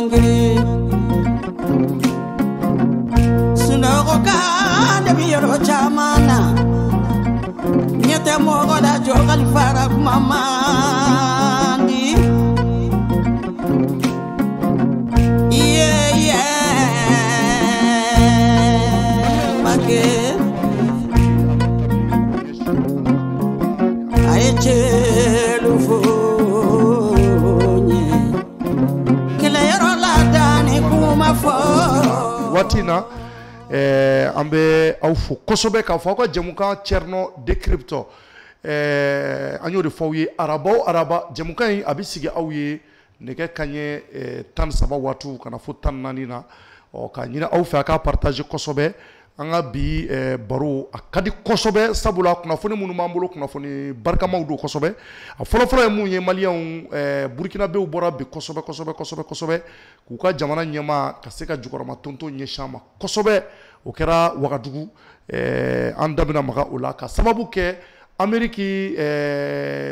mangiri sunagoka de biyoro chamana nyete mogo da jogal farak mamandi make watina ambe au fo kosobe ka fo ko jamuka cerno decrypto anyo de fawye araba jamuka yi abisige awye nege kanye tan saba watu kana fo tan nanina o ka nyina aw fa ka partager kosobe anga bi baro akadi kosobe sabula kuna foni munu mambulo kuna foni barka mawdu kosobe a folo munye malion burkina be bora bi kosobe ku ka jamana nyama kaseka jukorama tonto nyeshama kosobe o kera wagadugu andabina maga ola ka sababu ke ameriki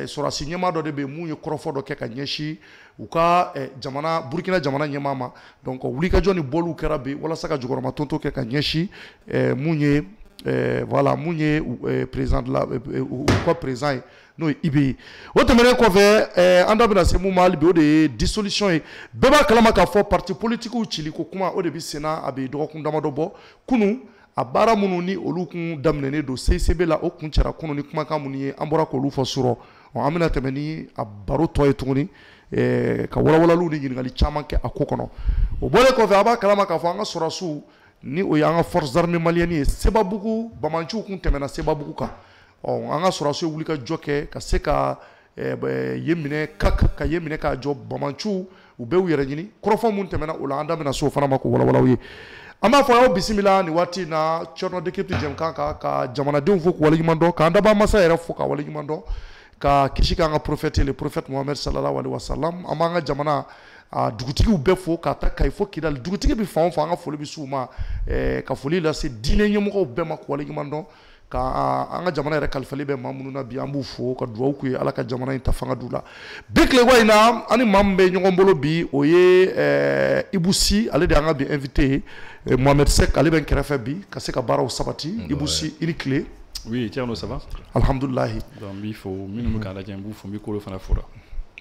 sorasi nyama do de be munye korofo do ke ka nyeshi uka jamana burkina jamana nyama donc wuli ka joni bolu kera be wala saka jukorama tonto ke ka nyeshi munye voilà munye président de la ou quoi président no ibi o temere ko ve andabina se mu mal be o de dissolution e beba kalama ka fo parti politique u chili ko kuma o de bi sena abi do ko ndama do bo kunu abara munu ni olukun damnene do CCB la o kun chara kunu ni kuma ka muni ambora ko lu fo suro o amina temeni abaro toy tunguni ka wala lu ni ngali chama ke akokono o bole ko ve aba kalama ka fo anga sorasu ni o yanga force armée malienne sebabuku bamanchu kun temena sebabuku ka o anga sorasu wuli ka joke ka seka yemine ka yemine ka job bamanchu u be yere nyini krofo mun temena o la anda mena so fana mako wala wi ama fo yo bismillah ni wati na chorno de kepti jem ka jamana dem fo ko wala mando ka anda ba masa yere fo ka wala mando ka kishika nga prophète le prophète Muhammad sallallahu alaihi wasallam ama nga jamana dugutigi u be fo ka ta kay fo kidal dugutigi bi fa nga fo bi suma ka foli la se dine nyum ko be mako wala mando ka anga jamana yɛrɛ kalifali bɛ maa minnu na bi an b'u fo ka duwawu k'u ye ala ka jamana in ta fanga d'u la bi tilegɔ in na ani maa min bɛ ɲɔgɔn bolo bi o ye Ibusi ale de y'an ka bi invité ye Mohamed Sek ale bɛ n kɛrɛfɛ bi ka se ka baaraw sabati Ibusi i ni tile. Oui, Thierno, ça va? Alhamdulilahi. Donc il faut minimum k'a lajɛ n b'u fo n bɛ kolo fana fo la.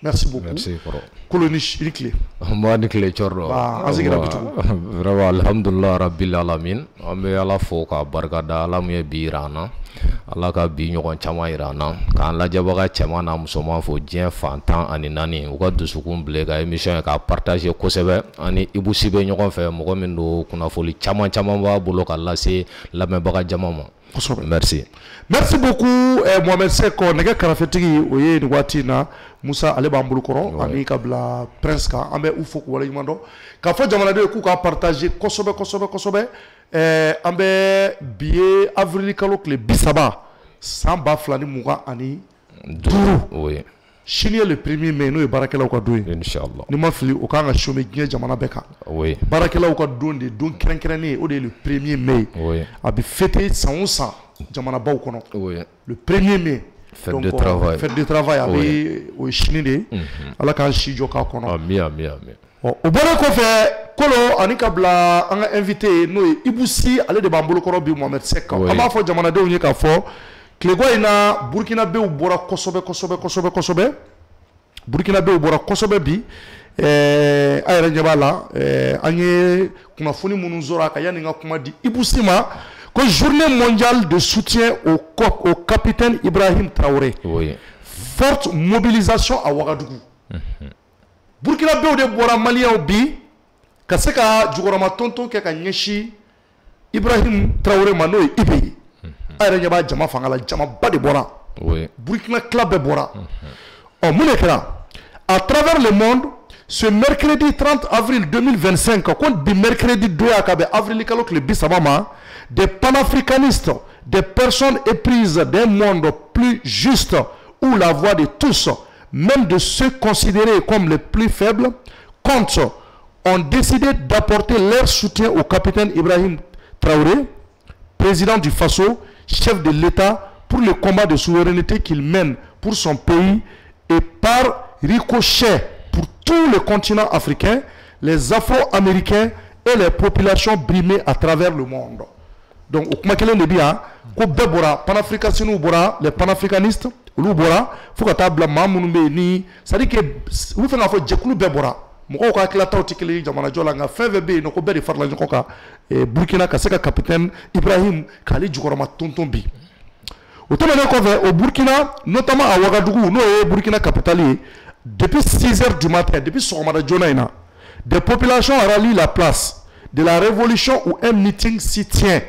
Merci beaucoup. Merci kɔrɔ. Koloni i ni tile. Moi ni tile Thierno. An seginna bi tugun. Vraiment alhamdulilah rabbil alamin. An bɛ ala fo k'a barika da ala min ye bi yira an na. Ala ka bi ɲɔgɔn caman yira an na. K'an lajɛbaga cɛman n'a musoman fo diɲɛ fan 14 u ka dusukun bile ka émission ye k'a partager kosɛbɛ ani Ibusi bɛ ɲɔgɔn fɛ mɔgɔ min don kunnafoni caman b'a bolo ka lase lamɛnbaga jama ma. Merci. Merci beaucoup Mohamed Seko nɛgɛ karafɛtigi o ye nin waati na Musa ale b'an bolo kɔrɔ ani ka bila Prince kan an bɛ u fo k'u waleɲuman dɔn k'a fɔ jamanadenw ye k'u ka partager kosɛbɛ an bɛ bi ye avril kalo tile 30 san 2025 sini ye le 1er mai n'o ye baarakɛlaw ka don ye Inch'Allah ni ma fili o kan ka chômer diɲɛ jamana bɛɛ kan baarakɛlaw ka don de don kɛrɛnkɛrɛnnen o de ye le 1er mai a bɛ fêter san o san jamanabaw kɔnɔ le 1er mai fête de travail a bɛ o ye sini de ye ala k'an si jɔ k'a kɔnɔ amin o bɔlen kɔfɛ Kolo ani ka bila an ka invité n'o ye Ibusi ale de b'an bolo kɔrɔ bi Mohamed Sek an b'a fɔ jamanadenw ye k'a fɔ tilegɔ in na burkinabew bɔra kosɛbɛ burkinabew bɔra kosɛbɛ bi a yɛrɛ ɲɛ b'a la an ye kunnafoni minnu sɔrɔ a kan yanni n ka kuma di Ibusi ma ko journée mondiale de soutien au capitaine Ibrahim Traoré forte mobilisation à Ouagadougou burkinabew de bɔra maliyɛnw bi ka se ka jukɔrɔma tonton kɛ ka ɲɛsin Ibrahim Traoré ma n'o ye Ibe ye a yɛrɛ ɲɛ b'a jama fanga la jamaba de bɔra Burkina club bɛɛ bɔra mun de kɛra à travers le monde ce mercredi 30 avril 2025 ko bi mercredi doya ka bɛ avril kalo tile 30 ma des panafricanistes des personnes éprises d'un monde plus juste où la voix de tous même de ceux considérés comme les plus faibles ont décidé d'apporter leur soutien au capitaine Ibrahim Traoré, président du Faso, chef de l'État, pour le combat de souveraineté qu'il mène pour son pays et par ricochet pour tout le continent africain. les Afro-Américains et les populations brimées à travers le monde. Donc, au Kumakele Nebia, panafricanistes, les panafricanistes, il faut que table Mamoumbe, c'est-à-dire que vous faites un peu de Djekoulou Bebora. Moko ka kila taw tikeli jamana jola nga feve be no ko be de farla ko ka Burkina ka seka capitaine Ibrahim Kali Djukoroma tonton bi. Au Burkina, notamment à Ouagadougou, nous Burkina capitale, depuis 6 h du matin, depuis Sokomada Jonaina, des populations rallient la place de la révolution où un meeting s'y tient.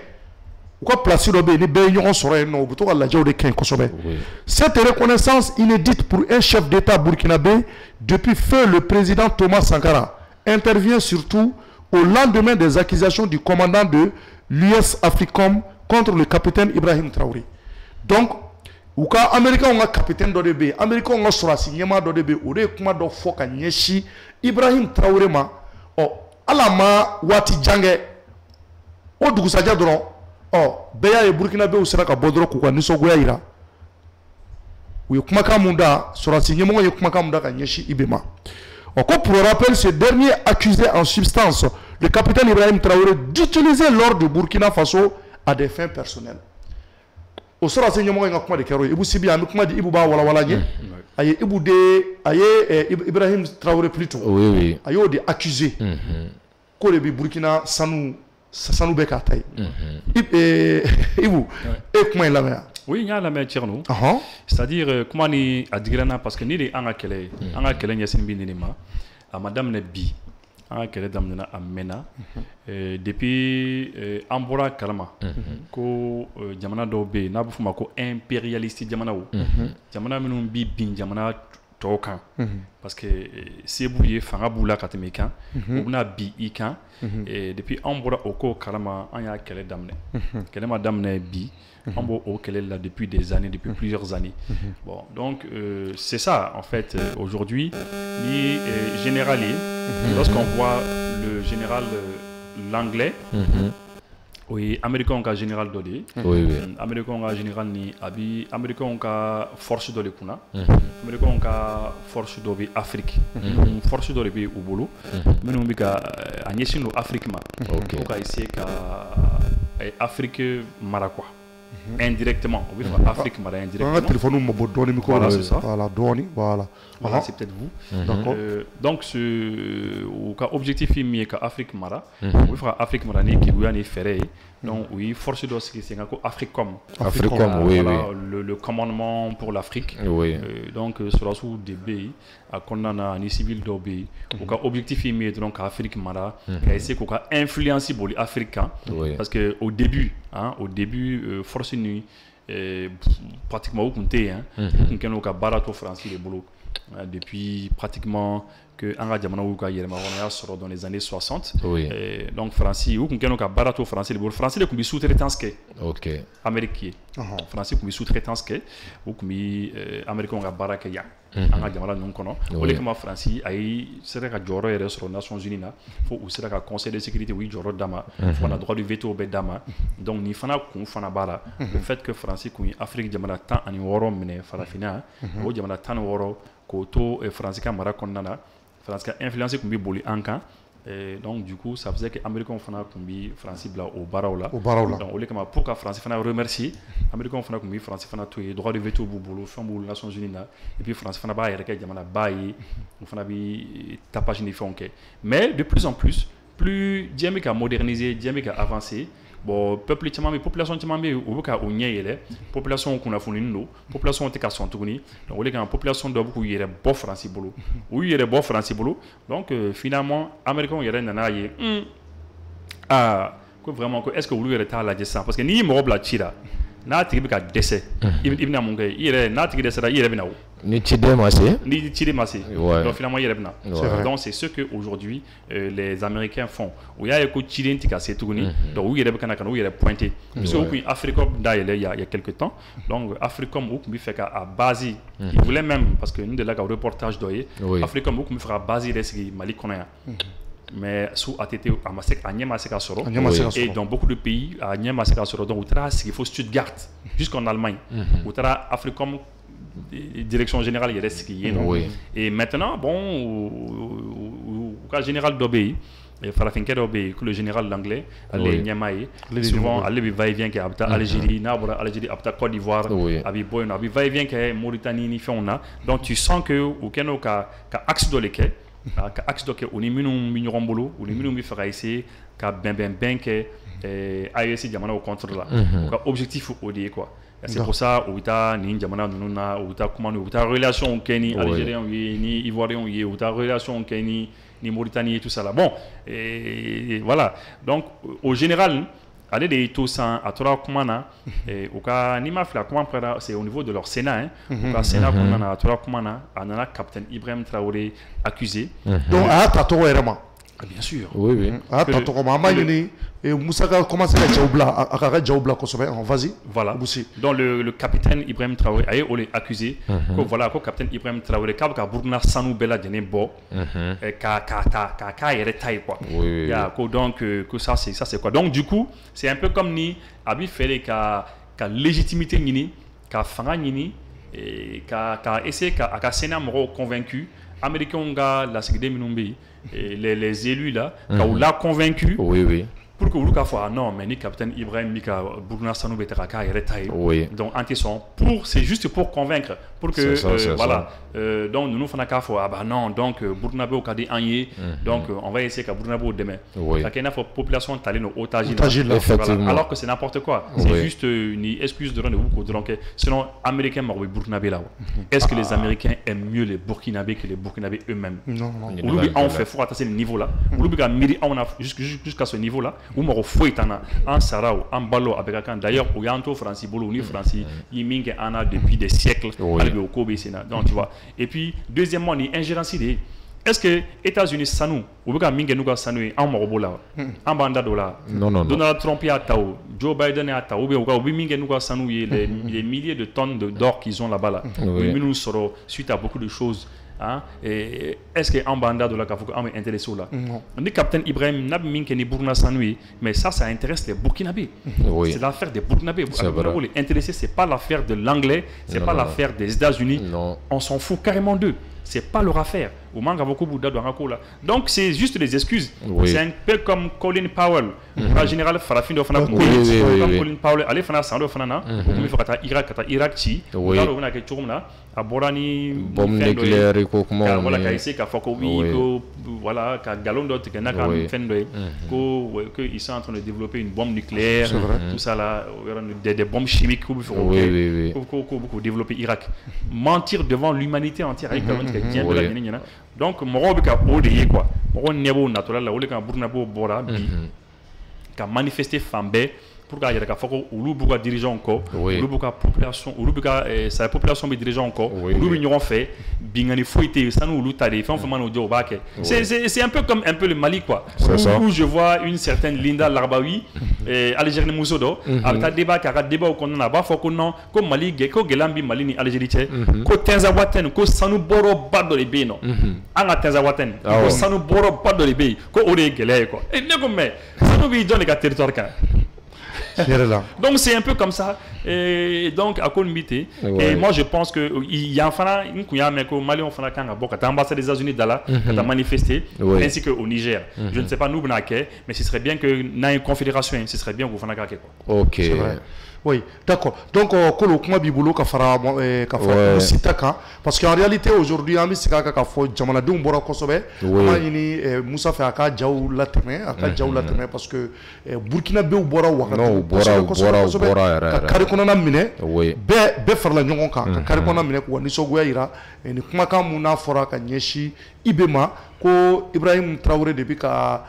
Cette reconnaissance inédite pour un chef d'État burkinabé depuis feu le président Thomas Sankara intervient surtout au lendemain des accusations du commandant de l'US Africom contre le capitaine Ibrahim Traoré. Donc, les Américains ont un capitaine d'ODB, les Américains ont un sorasignema d'ODB, ou des kuma do foka nyeshi Ibrahim Traoré ma, oh, alama wati jange, o dugusaja dron, oh, beya e Burkinabé ou sera ka bodro kukwa nisogoya ira. Ou kuma kamunda, sorasignema ou kuma kamunda ka nyeshi ibema. Encore pour rappel, ce dernier accusé en substance le capitaine Ibrahim Traoré d'utiliser l'or du Burkina Faso à des fins personnelles. Au sera enseignement en quoi de Kero, Ibu Sibi a nous dit Ibuba wala wala ye, aye Ibu de aye Ibrahim Traoré plutôt, oui aye de accusé, ko le Burkina sanu bekatai, Ibu et comment il a oui, il y a la même Tcherno. C'est-à-dire, comment ni a dit parce que ni les Angakele, Angakele n'y a pas de à Madame Nebi, Angakele d'Amena Amena, depuis Ambora Kalama, ko Jamana Dobe, Nabufuma ko impérialiste Jamana ou, Jamana Menumbi Bin Jamana Tokan, parce que c'est bouillé, Fangaboula Katemekan, on a Bi Ikan, et depuis Ambora Oko Kalama, Angakele d'Amne, Kele Madame Nebi. Au qu'elle est là depuis des années, depuis plusieurs années. Bon, donc c'est ça en fait aujourd'hui. Ni généralier, lorsqu'on voit le général l'anglais, oui, américain on a général Dodé, américain on a général ni Abi, américain on a force de l'Ekuna, américain on a force de Afrique, force de l'Ebi au boulot, mais nous on a Agnès no Afrique ma, on a ici Afrique Maraqua. Indirectement, oui, Afrique m'a indirectement. Voilà, c'est ça. Voilà, voilà, c'est peut-être vous. Donc, ce objectif est qu'Afrique Mara, oui, Afrique Mara n'est qui ferré. Donc, oui, force de ce qui c'est Africom. Africom, oui, oui. Le commandement pour l'Afrique. Oui. Donc, sur la sous des pays, à condamner un civil d'obéi. Objectif est donc Afrique Mara, qui a essayé d'influencer les Africains. Parce qu'au début, force nuit, pratiquement au compté, on a barato français les boulots. Depuis pratiquement que Anga Diamana Ouka Yermaronia sort dans les années 60. Oui. Donc français ou qu'on a barato français les français les commis sous-traitance que américain. Français commis sous-traitance que ou commis américain on a baraka ya. Anga Diamana non kono. Au lieu que français aïe c'est que Joro est sur les Nations Unies là. Faut ou c'est que Conseil de sécurité oui Joro dama. On a droit du veto au dama. Donc ni fana qu'on fana bara. Le fait que français commis Afrique Diamana tant en Woro mene farafina. Au Diamana tant Woro Koto et français Kamara Kondana. France a influencé comme Boli Anka. Donc du coup ça faisait que les Américains font comme France au Baraola. Donc au lieu que pour que France fana remercier Américains font comme France fana tout droit de veto boulot font boulot Nations Unies et puis France fana bailler que jamana bailler on fana bi tapage ni font que mais de plus en plus Djamaica a modernisé Djamaica a avancé. Bon, peuple mais population mais au cas où il y a population qu'on a fourni nous population est qu'à son tourner donc on est quand population doit beaucoup y a bon français boulot oui il y a bon français boulot donc finalement américain il y a nana y ah quoi vraiment est-ce que vous lui êtes à la descente parce que ni me robla tira n'a tiré qu'à décès il n'a mon gars il est n'a tiré décès il est bien ni tiré massé donc finalement il est bien donc c'est ce que aujourd'hui les Américains font où il y a éco tiré tika c'est tourné donc où il est bien où il est pointé parce que Africom d'ailleurs il y a quelques temps donc Africom où il fait qu'à base il voulait même parce que nous de là un reportage d'oyer Africom où il fera base des Mali connaît mais sous ATT à Niamaseka Soro et dans beaucoup de pays à Niamaseka Soro donc il faut Stuttgart jusqu'en Allemagne où Africom direction générale il reste qui est et maintenant bon cas général d'Obéi, Farafinke d'Obéi, que le général d'anglais, les Niamaï, souvent, aller va-et-vient qui est à Algérie, Nabra, Algérie, à Côte d'Ivoire, à Biboy, à va-et-vient qui est Mauritanie, ni fait on a. Donc tu sens que au Keno ka axe de l'équerre, ka axe de l'équerre, on est minimum bolo, on est minimum faire essayer, ka ben que AES diamana au contre là, objectif au DE quoi. C'est pour ça où ta ni diamana nuna où ta comment où ta relation Kenya algérien ni ivoirien où ta relation Kenya ni Mauritanie et tout ça là. Bon et voilà. Donc au général aller des tout ça à trois kumana et au cas ni ma fla comment c'est au niveau de leur Sénat hein. Au cas Sénat kumana à trois kumana anana capitaine Ibrahim Traoré accusé. Donc à tato vraiment. Bien sûr. Oui. Ah, et Moussa a commencé à Djaoubla, vas-y. Voilà. Donc le capitaine Ibrahim Traoré a été accusé que voilà, que le capitaine Ibrahim Traoré, quand Burkina Sanou Bela Djenebo, qu'a hérité quoi. Donc que ça c'est quoi. Donc du coup, c'est un peu comme ni Abi fait qu'a légitimité ni, qu'a fanga ni, qu'a essayé qu'a Sénat moro convaincu. Américains la sécurité minumbi les élus là quand l'a convaincu pour que vous le non mais ni capitaine Ibrahim Mika Burkina Sanou Beteraka donc anti-son pour c'est juste pour convaincre pour que voilà donc nous faisons qu'à fois bah non donc Burkina Faso a dit anié donc on va essayer qu'à Burkina Faso demain la Kenya faut population taler nos otages alors que c'est n'importe quoi c'est juste une excuse de rendez-vous donc sinon américains m'ont Burkina Faso là est-ce que les Américains aiment mieux les Burkinabés que les Burkinabés eux-mêmes non on fait fort à ce niveau là on a jusqu'à ce niveau là où m'ont fait en Sarao en Balo avec un d'ailleurs au Yanto Francis Bolo ni Francis Yiming en a depuis des siècles avec au Kobe Sénat donc tu vois. Et puis, deuxièmement, l'ingérence idée. Est-ce que les États-Unis sanou ou bien minge nous sanou en marobola en banda dollar non Donald Trump a tao Joe Biden a tao ou bien minge nous sanou les milliers de tonnes d'or qu'ils ont là-bas là nous serons suite à beaucoup de choses hein et est-ce que en banda dollar qu'il faut qu'on intéresse là le capitaine Ibrahim n'a minge ni Burkina Sanoui mais ça intéresse les Burkinabés c'est l'affaire des Burkinabés les intéressés c'est pas l'affaire de l'anglais c'est pas l'affaire des États-Unis on s'en fout carrément d'eux. C'est pas leur affaire. Donc c'est juste des excuses. C'est un peu comme Colin Powell. En général, Farafin de Fana Colin Powell, allez Fana Sando Fana, il faut que Irak chi, on a que Tourna, à Borani, bombe nucléaire et comment voilà, qu'a qu'a Fokowi, voilà, qu'a Galon d'autres, qu'a Naka Fendoy, qu'ils sont en train de développer une bombe nucléaire, tout ça là, des bombes chimiques qu'il faut développer Irak. Mentir devant l'humanité entière. Donc mɔgɔw bɛ ka o de ye quoi mɔgɔw ɲɛ b'o natɔla la o de ka Burkina Faso bɔra bi ka manifester fan bɛɛ pour k'a yɛrɛ k'a fɔ ko olu b'u ka dirigeants kɔ olu b'u ka population olu b'u ka sa population bɛ dirigeants kɔ olu bɛ ɲɔgɔn fɛ bingani foyi tɛ yen sani olu ta de fɛn o fɛn mana o jɛ o b'a kɛ c'est un peu comme un peu le Mali quoi où je vois une certaine Linda Larbaoui Algérienne muso dɔ a bɛ taa débat kɛ a ka débat kɔnɔna na a b'a fɔ ko non ko Mali ko gɛlɛya bɛ Mali ni Algérie cɛ ko Tinzawatène ko sanu bɔrɔba dɔ de bɛ yen nɔ an ka Tinzawatène ko sanu bɔrɔba dɔ de bɛ yen ko o de ye gɛlɛya ye quoi ne ko mais sanu bɛ jɔn de ka territoire kan. Donc c'est un peu comme ça et donc à Kolmbité et moi je pense que il y a un mec au Mali on fait quand ambassade des États-Unis d'Ala quand a manifesté ainsi que au Niger je ne sais pas nous mais ce serait bien que dans une confédération ce serait bien que vous fassiez quoi. OK. Oui, d'accord. Donc, Kolo Kuma Bibolo Kafara Sitaka, parce qu'en réalité, aujourd'hui, Ami Sikaka Kafo, Jamanadoum Bora Kosobe, Moussa fait Aka Djaou Lateme, parce que Burkina Bé ou Bora Waka, Karikona Mine, Be Farla Nyonka, Karikona Mine, Nisoguaira, et Kumaka Muna Fora Kanyeshi, Ibema, Ko Ibrahim Traoré de Bika.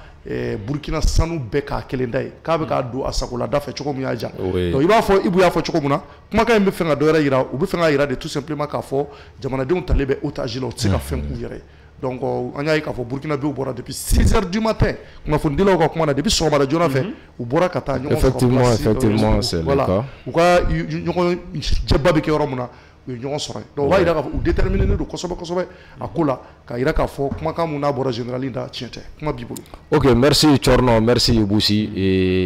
Burkina Sanu beka kelenda ye k'a bɛ k'a don a sagola da fɛ cogo min y'a diya donc i b'a fɔ Ibu y'a fɔ cogo min na kumakan in bɛ fɛ ka dɔ wɛrɛ yira u bɛ fɛ ka yira de tout simplement k'a fɔ jamanadenw talen bɛ otage la u tɛ se ka fɛn k'u yɛrɛ donc an y'a ye k'a fɔ Burkina Faso bɔra depuis 6h du matin kunnafonidilaw ka kuma na depuis sɔgɔmada joona fɛ u bɔra ka taa ɲɔgɔn sɔrɔ effectivement c'est le cas u ka ɲɔgɔn jɛba bɛ kɛ yɔrɔ min na u ye ɲɔgɔn sɔrɔ donc o b'a yira k'a fɔ u déterminé don kosɛbɛ kosɛbɛ a ko la k'a yira k'a fɔ kumakan mun n'a bɔra général da tiɲɛ tɛ kuma b'i bolo. Ok, merci Chorno, merci Ibusi.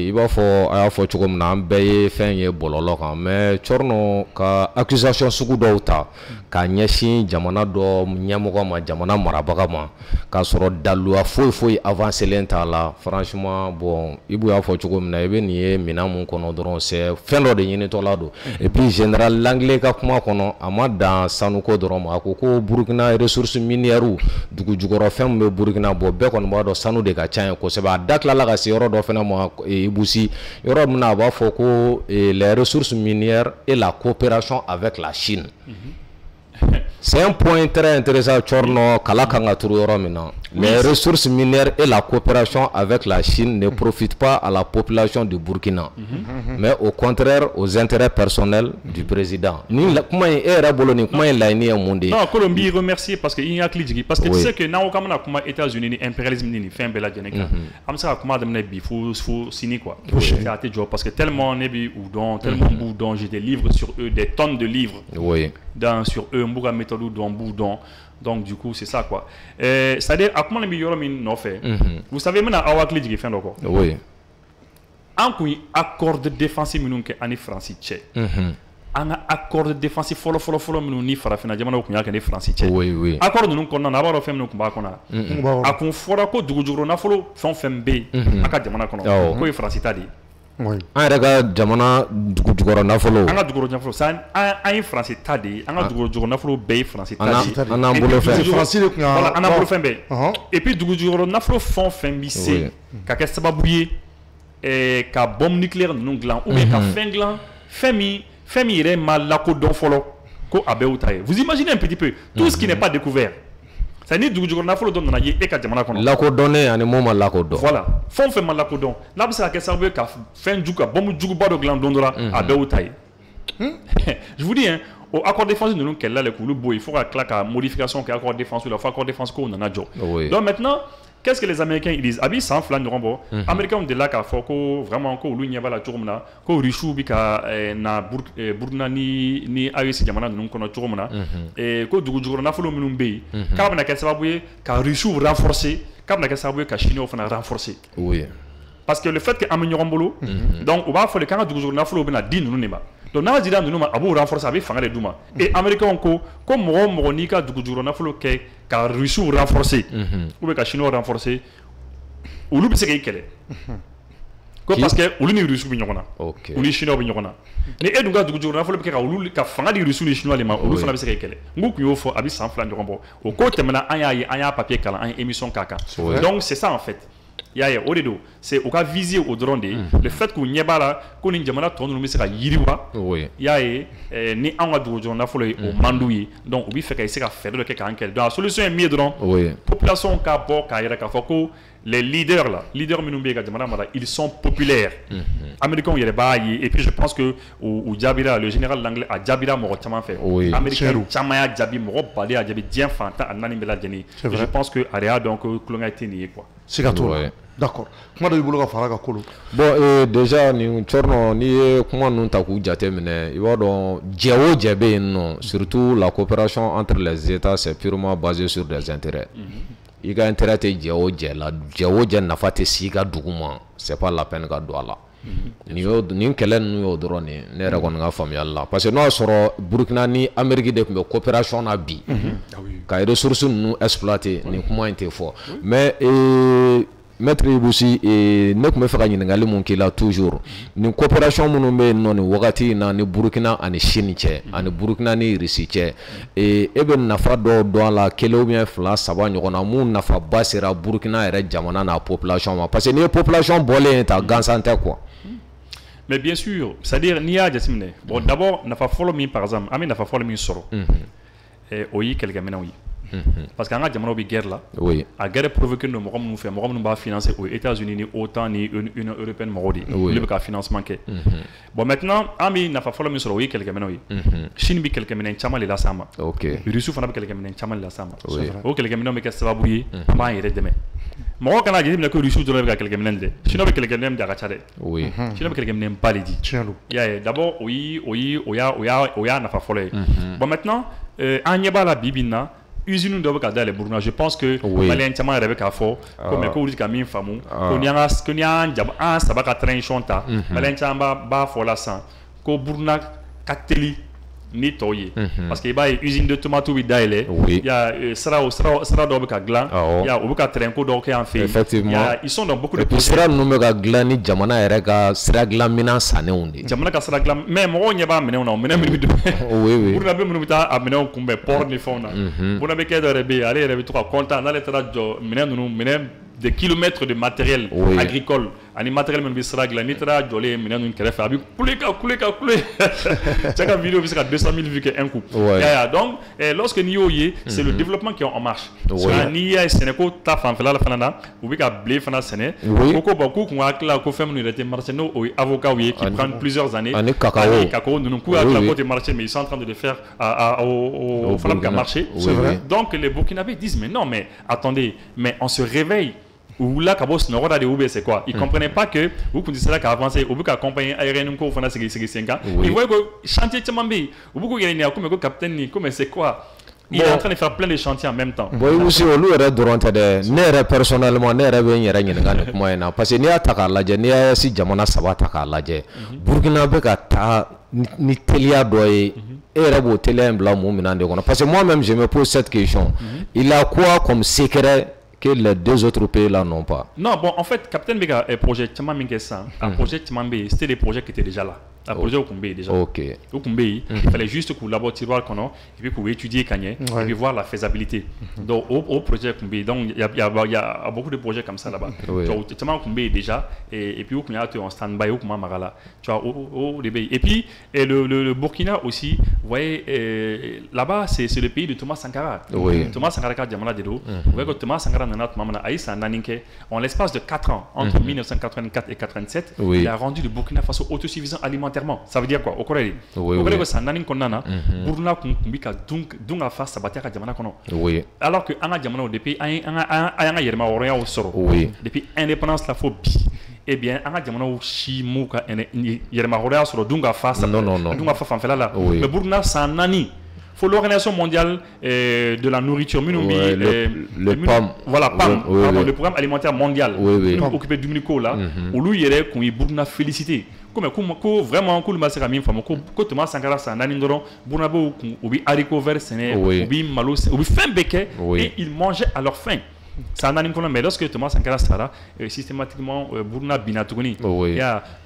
I b'a fɔ a y'a fɔ cogo min na an bɛɛ ye fɛn ye bɔlɔlɔ kan mais Chorno ka accusation sugu dɔw ta k'a ɲɛsin jamana dɔ ɲɛmɔgɔ ma jamana marabaga ma k'a sɔrɔ daluya foyi foyi avancelen t'a la franchement bon Ibu y'a fɔ cogo min na i bɛ nin ye minɛn mun kɔnɔ dɔrɔn c'est fɛn dɔ de ɲinitɔla don et puis général Langlais ka kuma kɔnɔ a ma dan sanuko dɔrɔn ma a ko ko Burkina ressources minières dugu jukɔrɔ fɛn min bɛ Burkina bɔ bɛɛ kɔni b'a dɔn sanu de ka ca ye kosɛbɛ a da tilala ka se yɔrɔ dɔ fana ma Ibusi yɔrɔ min na a b'a fɔ ko les ressources minières et la coopération avec la Chine. C'est un point très intéressant, Chorno, les ressources minières et la coopération avec la Chine ne profitent pas à la population du Burkina, mais au contraire aux intérêts personnels du président. Non, Colombie remercie parce qu'il y a parce que tu sais que nous comme les États-Unis impérialisme ni fin bella genétique. Am ça comment de faut signer quoi. Parce que tellement nebi ou don tellement boudon j'ai des livres sur eux, des tonnes de livres. Oui. Sur eux, Mbouga méthode dans boudon. Donc du coup c'est ça quoi. C'est-à-dire à comment les meilleurs n'ont fait. Vous savez maintenant à Wakli qui fait encore. Oui. Un accord de défense minun que en France tché. Un accord de défense follow minun ni farafina jamana ko nyaka ni France tché. Oui oui. Accord nous konna na baro fem no kumba kona. A kon fora ko dugujuro na follow fon fembe aka jamana kono. Ko France tadi. Oui. An yɛrɛ ka jamana dugujukɔrɔ nafolo an ka dugukɔrɔ nafolo sa an ye Faransi ta de ye an ka dugukɔrɔ nafolo bɛɛ ye Faransi ta de ye an n'an bolo fɛn Faransi de kun y'a voilà an n'an bolo fɛn bɛɛ et puis dugukɔrɔ nafolo fɛn o fɛn bi se ka kɛ sababu ye ka bombe nucléaire ninnu dilan ou bien ka fɛn dilan fɛn min yɛrɛ ma lakodɔn fɔlɔ ko a bɛɛ y'u ta ye vous imaginez un petit peu tout ce qui n'est pas découvert c'est ni dugujukɔrɔ nafolo dɔ nana ye e ka jamana kɔnɔ lakodɔnnen ani mun ma lakodɔn voilà fɛn o fɛn ma lakodɔn n'a bɛ se ka kɛ sababu ye ka fɛn jugu ka bombe juguba dɔ dilan don dɔ la a bɛɛ y'u ta ye je vous dis hein au accord de défense ninnu kɛlɛla le k'olu bɔ yen fo ka tila ka modification kɛ accord de défense la fo accord de défense kow nana jɔ donc maintenant qu'est-ce que les Américains ils disent abi san fila ɲɔgɔn bɔ Américains de la k'a fɔ ko vraiment ko olu ɲɛ b'a la cogo min na ko Russes bi ka na Burkina ni AES jamana ninnu kɔnɔ cogo min na ko dugujukɔrɔ nafolo minnu bɛ yen k'a bɛna kɛ sababu ye ka Russes renforcer k'a bɛna kɛ sababu ye ka Chinois fana renforcer parce que le fait que an bɛ ɲɔgɔn bolo donc u b'a fɔ de k'an ka dugujukɔrɔ nafolo bɛna di ninnu de ma donc n'a dira ninnu ma a b'o renforcer a bɛ fanga de d'u ma et Américains ko mɔgɔ o mɔgɔ n'i ka dugujukɔrɔ nafolo kɛ ka Russes renforcer ou bien ka Chinois renforcer olu bɛ se k'i kɛlɛ ko parce que olu ni Russes bɛ ɲɔgɔn na u ni Chinois bɛ ɲɔgɔn na ni e dun ka dugujukɔrɔ nafolo bɛ kɛ ka olu ka fanga di Russes ni Chinois de ma olu fana bɛ se k'i kɛlɛ n ko tun y'o fɔ a bɛ san fila ɲɔgɔn bɔ o ko tɛmɛna an y'a ye an y'a papier kalan an ye émission k'a kan donc c'est ça en fait y'a ye o de don c'est u ka viser o dɔrɔn de le fait k'u ɲɛ b'a la ko ni jamana tɔ ninnu bɛ se ka yiriwa y'a ye ni an ka dugujukɔrɔ nafolo ye o man d'u ye donc u bɛ fɛ ka se ka fɛɛrɛ dɔ kɛ k'an kɛlɛ donc la solution ye min ye dɔrɔn population ka bɔ k'a yɛrɛ k'a fɔ ko les leaders là leaders minnu bɛ yen ka jamana mara ils sont populaires Américains yɛrɛ b'a ye et puis je pense que u jaabira le général Langlais a jaabira mɔgɔ caman fɛ Américains caman y'a jaabi mɔgɔ baden y'a jaabi diɲɛ fantan a naani bɛɛ lajɛlen je pense que a de y'a dɔn ko tulonkɛ tɛ nin ye quoi. Siga t'o la d'accord kuma dɔ b'i bolo ka fara ka kolo. bon déjà nin Chorno n'i ye kuma ninnu ta k'u jate minɛ i b'a dɔn jɛ o jɛ bɛ yen nɔ surtout la coopération entre les États c'est purement basé sur des intérêts. I ka intérêt tɛ jɛ o jɛ la jɛ o jɛ nafa tɛ s'i ka dugu ma c'est pas la peine ka don a la. nin kɛlɛ ninnu y'o dɔrɔn de ne yɛrɛ kɔni ka faamuyali la parce que n'o y'a sɔrɔ Burkina ni Amérique de tun bɛ coopération na bi ka ressources ninnu exploiter nin kuma in tɛ fɔ mais Maître Ibusi ne tun bɛ fɛ ka ɲininkali mun k'i la toujours nin coopération minnu bɛ yen nɔ nin wagati in na ni Burkina ani Chine cɛ ani Burkina ni Russie cɛ e bɛ nafa dɔ dɔn a la kelen ou bien fila saba ɲɔgɔn na mun nafaba sera Burkina yɛrɛ jamana n'a population ma parce que n'i ye population bɔlen ye ta gansan tɛ quoi. Mais bien sûr, c'est-à-dire n'i y'a jateminɛ bon d'abord nafa fɔlɔ min par exemple an bɛ nafa fɔlɔ min sɔrɔ o ye kɛlɛkɛminɛnw ye. parce qu'en jamana bi guerre là a guerre provoqué no mo fait mo ba financer aux États-Unis ni OTAN ni Union européenne modi le ka financement ke bon maintenant ami na fa folo mi soro wi quelques meno yi Chine bi quelques meno chama la sama Russie fana bi quelques meno chama la sama o quelques meno me ka sababu yi ma yere deme mo kana jidi na ko Russie do ka quelques meno de Chine bi quelques meno da ka chade Chine bi quelques meno pas les dit d'abord oya na fa folo bon maintenant Anyeba la bibina usine dɔ bɛ ka dayɛlɛ Burkina je pense que maliyɛn caman yɛrɛ bɛ k'a fɔ ko mais ko olu ka min faamu ko ni an saba ka transition ta maliyɛn caman b'a fɔ la sisan ko Burkina ka teli ni tɔw ye parce que i b'a ye usine de tomate bɛ dayɛlɛ sira dɔw bɛ ka dilan u bɛ ka terrain ko dɔw kɛ yan fɛ yen ils sont dans beaucoup de projets sira ninnu bɛ ka dilan ni jamana yɛrɛ ka sira dilan minɛn sannenw de jamana ka sira dilan mais mɔgɔw ɲɛ b'a minɛnw na o minɛn minnu bɛ don Burkina bɛ minnu bɛ taa a minɛnw kunbɛn port ni fɛnw na Burkina bɛ kɛ dɔ yɛrɛ bɛ yen ale yɛrɛ bɛ to ka content n'ale taara jɔ minɛn ninnu des kilomètres de matériel agricole ani matériel minnu bɛ sira dilan n'i taara jɔlen minɛn ninnu kɛrɛfɛ a bɛ kule ka kule cɛ ka vidéo bɛ se ka 200 000 vues kɛ un coup donc lorsque n'i y'o ye c'est le développement qui est en marche n'i y'a ye sɛnɛko ta fanfɛla la fana na u bɛ ka blé fana sɛnɛ ko bon k'u kun hakili la ko fɛn minnu yɛrɛ tɛ marché n'o ye avocat ye qui prennent plusieurs années ani cacao ninnu k'u hakili la k'o tɛ marché mais ils sont en train de le faire au fana bɛ ka marché donc les Burkinabés disent mais non mais attendez mais on se réveille ou là kabo snoro da de ube c'est quoi ils comprenaient pas que ou kun disela ka avancer ou ka accompagner aérien ko fana sigi 5 ans ils voyaient que chantier tchamambi ou beaucoup yene ko me ko capitaine ni ko mais c'est quoi il est en train de faire plein de chantiers en même temps boy aussi olu yɛrɛ dɔrɔn tɛ dɛ ne yɛrɛ personnellement ne yɛrɛ bɛ n yɛrɛ ɲininka nin kuma in na parce que n'i y'a ta k'a lajɛ n'i y'a si jamana saba ta k'a lajɛ Burkina bɛ ka taa ni teliya dɔ ye e yɛrɛ b'o teliya in bila mun minɛn de kɔnɔ parce que moi-même je me pose cette question il a quoi comme secret que les deux autres pays là n'ont pas. Non, bon, en fait, Capitaine Bega, projet Tchama Mingesan, un projet Tchama c'était des projets qui étaient déjà là. Un projet au Kumbé déjà. Ok. Au Kumbé, il fallait juste qu'on l'aborde tiroir qu'on a, et puis qu'on étudier Kanye, et puis voir la faisabilité. Donc, au projet Kumbé, donc il y a beaucoup de projets comme ça là-bas. Donc, Tchama Kumbé déjà, et puis au Kumbé, tu es en stand-by, au Kumbé Marala, tu vois, au début. Et puis, le Burkina aussi, vous voyez, là-bas, c'est le pays de Thomas Sankara. Thomas Sankara, qui a Diamala Dedo. Vous voyez que Thomas Sankara, en l'espace de 4 ans, entre 1984 et 1987, il a rendu le Burkina Faso autosuffisant alimentairement. Ça veut dire quoi? Au Corée, que c'est un nanin qu'on a, Burkina Kumbika, donc à face, ça battait à Diamana Kono. Alors que Anna Diamana, depuis depuis indépendance, la phobie. Eh bien, Anna Diamana, Chimouka, Yerma sur le Dunga face, Dunga Fanfela là. Mais Burkina, c'est un nani. Faut l'Organisation mondiale de la nourriture, le PAM, voilà, PAM, le programme alimentaire mondial, occupé du Dominico là, où lui il est qu'on y Burkina félicité. Comme vraiment cool ma sera min famo ko Thomas Sankara sa nani ndoro Burkina ou bi haricot vert séné ou bi malo ou bi faim béquet et ils mangeaient à leur faim. Ça n'a rien mais lorsque Thomas Sankara sera systématiquement Burkina Binatouni.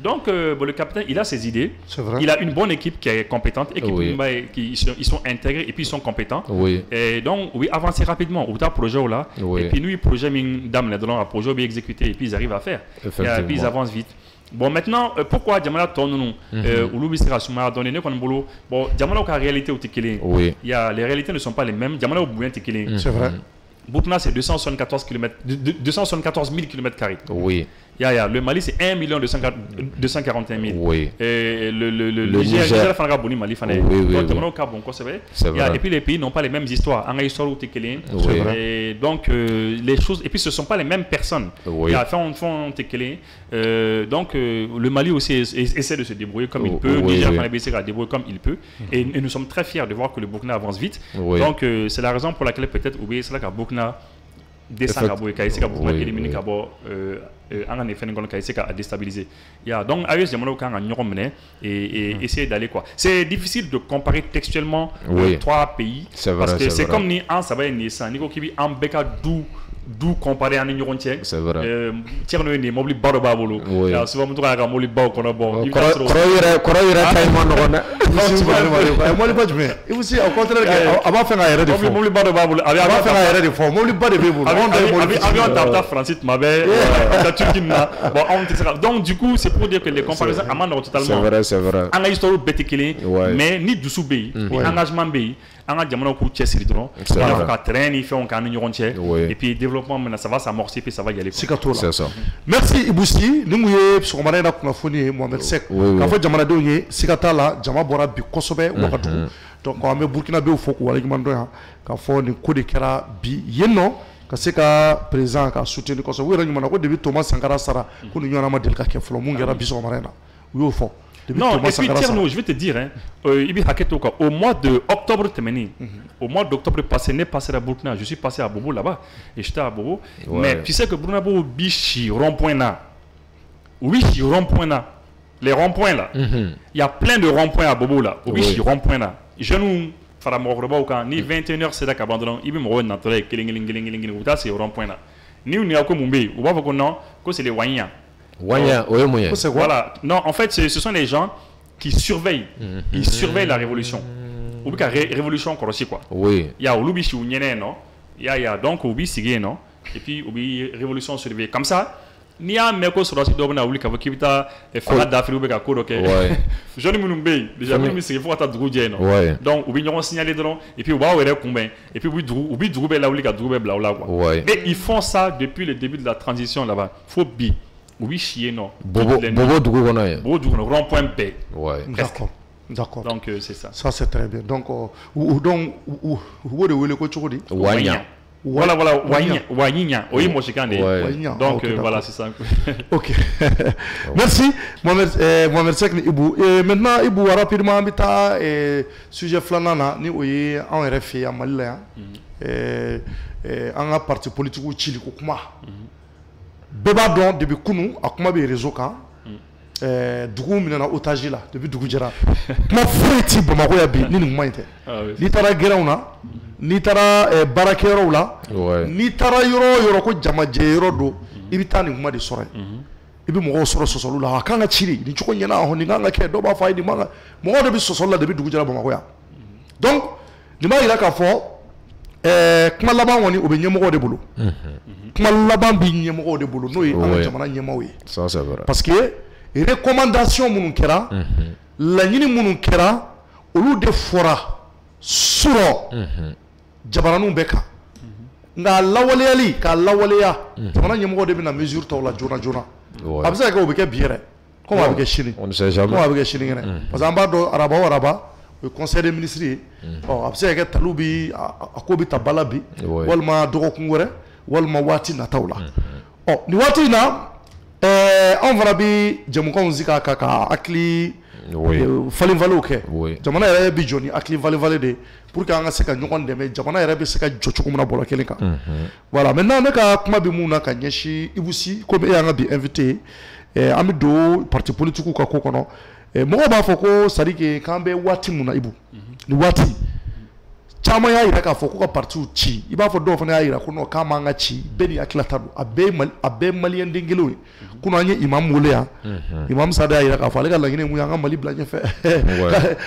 Donc le capitaine il a ses idées, il a une bonne équipe qui est compétente et qui ils sont intégrés et puis ils sont compétents. Et donc oui avancer rapidement au projet là et puis nous projet min dame là dans un projet bien exécuté et puis ils arrivent à faire et puis ils avancent vite. Bon maintenant pourquoi Diamala tourne ou l'obisera suma donné ne kon bolo bon Diamala ka réalité au tikélé. Il y a les réalités ne sont pas les mêmes Diamala au bouin tikélé. C'est vrai. Burkina c'est 274 000 km². Oui. Le Mali c'est 1 241 000. Oui. Et le Niger fera boni Mali fana. Et puis les pays n'ont pas les mêmes histoires. En histoire où Tekele. Et donc les choses et puis ce sont pas les mêmes personnes. Il y a font Tekele. Donc le Mali aussi essaie de se débrouiller comme il peut. Niger fana essaie de débrouiller comme il peut. Et nous sommes très fiers de voir que le Burkina avance vite. Donc c'est la raison pour laquelle peut-être oublier cela car Burkina descend à Burkina et Burkina élimine Kabo en effet à déstabiliser. Donc AES Diamano quand on mené et essayer d'aller quoi. C'est difficile de comparer textuellement trois pays parce que c'est comme ni en Saba ni San Nico Kibi en Beka d'où comparer à Nignon Tchèque. C'est vrai. Tiens, nous sommes mobili baro babolo. Souvent, nous avons mobili baro qu'on a bon. Croyez tellement non. Mobili baro mais il vous dit au contraire avant faire un erreur de fond. Mobili baro babolo. Avant faire un erreur de fond. Mobili baro de babolo. Avion tata Francis Mabé. La Turquie là. Bon, on donc du coup, c'est pour dire que les comparaisons amènent totalement. C'est vrai. En histoire bête mais ni du sous-pays, ni engagement pays. an ka jamana k'u cɛsiri dɔrɔn i n'a fɔ ka terrain ni fɛnw k'an ni ɲɔgɔn cɛ et puis développement maintenant ça va s'amorcer puis ça va y aller. Sika t'o la merci Ibousi ni mun ye sɔgɔmada in na kunnafoni ye Mohamed Seck k'a fɔ jamanadenw ye siga t'a la jama bɔra bi kosɛbɛ Ouagadougou donc an bɛ Burkinabew fo k'u waleɲuman dɔn yan k'a fɔ nin ko de kɛra bi yen nɔ ka se ka président ka soutenir kosɛbɛ u yɛrɛ ɲuman na ko depuis Thomas Sankara sara ko nin ɲɔgɔnna ma deli ka kɛ fɔlɔ mun kɛra bi sɔgɔmada in na u y'o fɔ. Non, et puis Tierno, je vais te dire, hein, au mois d'octobre, au mois d'octobre passé, n'est passé à Burkina, je suis passé à Bobo là-bas, et j'étais à Bobo. Mais tu sais que Burkina Bobo, bichi, rond-point là, les ronds-points là, il y a plein de ronds-points à Bobo là, bichi, rond-point là. Je nous fera mort quand ni 21h c'est là qu'abandonnons, il me rend naturel, c'est au rond-point là. Ni on est à Komumbe, ou pas que non, que c'est les Wanya. Voilà. Non, en fait, ce sont les gens qui surveillent. Ils surveillent la révolution. Ou bien la révolution aussi quoi. Oui. Il y a Olubi Chouniene, non. Il y a donc Obi Sigé, non. Et puis Obi révolution surveillée. Comme ça, ni un mec sur la site d'Obna ou qui va faire d'Afrique ou bien Kodoke. Je ne me dis déjà, même si il faut attendre Droudje, non. Donc Obi n'ont signalé dedans. Et puis Oba aurait combien. Et puis Obi Droubé là où il y a Droubé là quoi. Mais ils font ça depuis le début de la transition là-bas. Faut bi. Oui, chier, non. Bobo Dougou, rond-point B. Ouais. D'accord. Donc, c'est ça. Ça, c'est très bien. Donc, où le coach dit Wanya. Voilà, Wanya. Oui, moi, je connais. Donc, voilà, c'est ça. Ok. Merci, Mohamed Seck Ibou. Et maintenant, Ibou, rapidement, sujet flanana, ni oui, en RFI, en Mali, en parti politique ou Chili, bɛɛ b'a dɔn depuis kunu a kuma bɛ réseau kan dugu minɛna otage la depuis dugu jɛra kuma foyi ti Bamakɔ yan bi ni nin kuma in tɛ n'i taara gɛrɛnw na n'i taara baarakɛyɔrɔw la n'i taara yɔrɔ o yɔrɔ ko jamajɛ yɔrɔ don i bɛ taa nin kuma de sɔrɔ yen i bɛ mɔgɔw sɔrɔ sɔsɔliw la a kan ka ci de nin cogo ɲɛna nin kan ka kɛ dɔw b'a fɔ a ye nin man kan mɔgɔw de bɛ sɔsɔli la depuis dugu jɛra Bamakɔ yan donc nin b'a yira k'a fɔ kuma laban kɔni o bɛ ɲɛmɔgɔw de bolo kuma laban bɛ ɲɛmɔgɔw de bolo n'o ye an ka jamana ɲɛmɔgɔw ye parce que recommandation minnu kɛra laɲini minnu kɛra olu de fɔra surɔ jamananinw bɛɛ kan nka lawaleyali k'a lawaleya jamana ɲɛmɔgɔw de bɛna mesure ta o la joona joona a bɛ se ka kɛ o bɛ kɛ bi yɛrɛ comme a bɛ kɛ sini comme a bɛ kɛ sini kɛnɛ parce que an b'a dɔn araba o araba o ye conseil des ministres ye a bɛ se ka kɛ taliw bi a ko bɛ ta bala bi walima dɔgɔkun wɛrɛ walima waati nataw la nin waati in na anw fana bɛ jɛmukanw sigi a kan ka hakili falen-falenw kɛ jamana yɛrɛ bɛ jɔ ni hakili falen-falen de ye pour que an ka se ka ɲɔgɔn dɛmɛ jamana yɛrɛ bɛ se ka jɔ cogo min na bɔlɔ kelen kan voilà maintenant ne ka kuma bɛ mun na ka ɲɛsin Ibousi komi e y'an ka bi invité ye an bɛ don parti politiques ka ko kɔnɔ mɔgɔw b'a fɔ ko c'est à dire que k'an bɛ waati mun na Ibou nin waati caman y'a yira k'a fɔ ko ka partiw ci i b'a fɔ dɔw fana y'a yira ko non k'an m'an ka ci bɛɛ ni hakilata don a bɛɛ maliyɛn den kelenw ye kunun an ye imam wele yan imam Sada y'a yira k'a fɔ ale ka laɲini mun ye an ka Mali bila ɲɛfɛ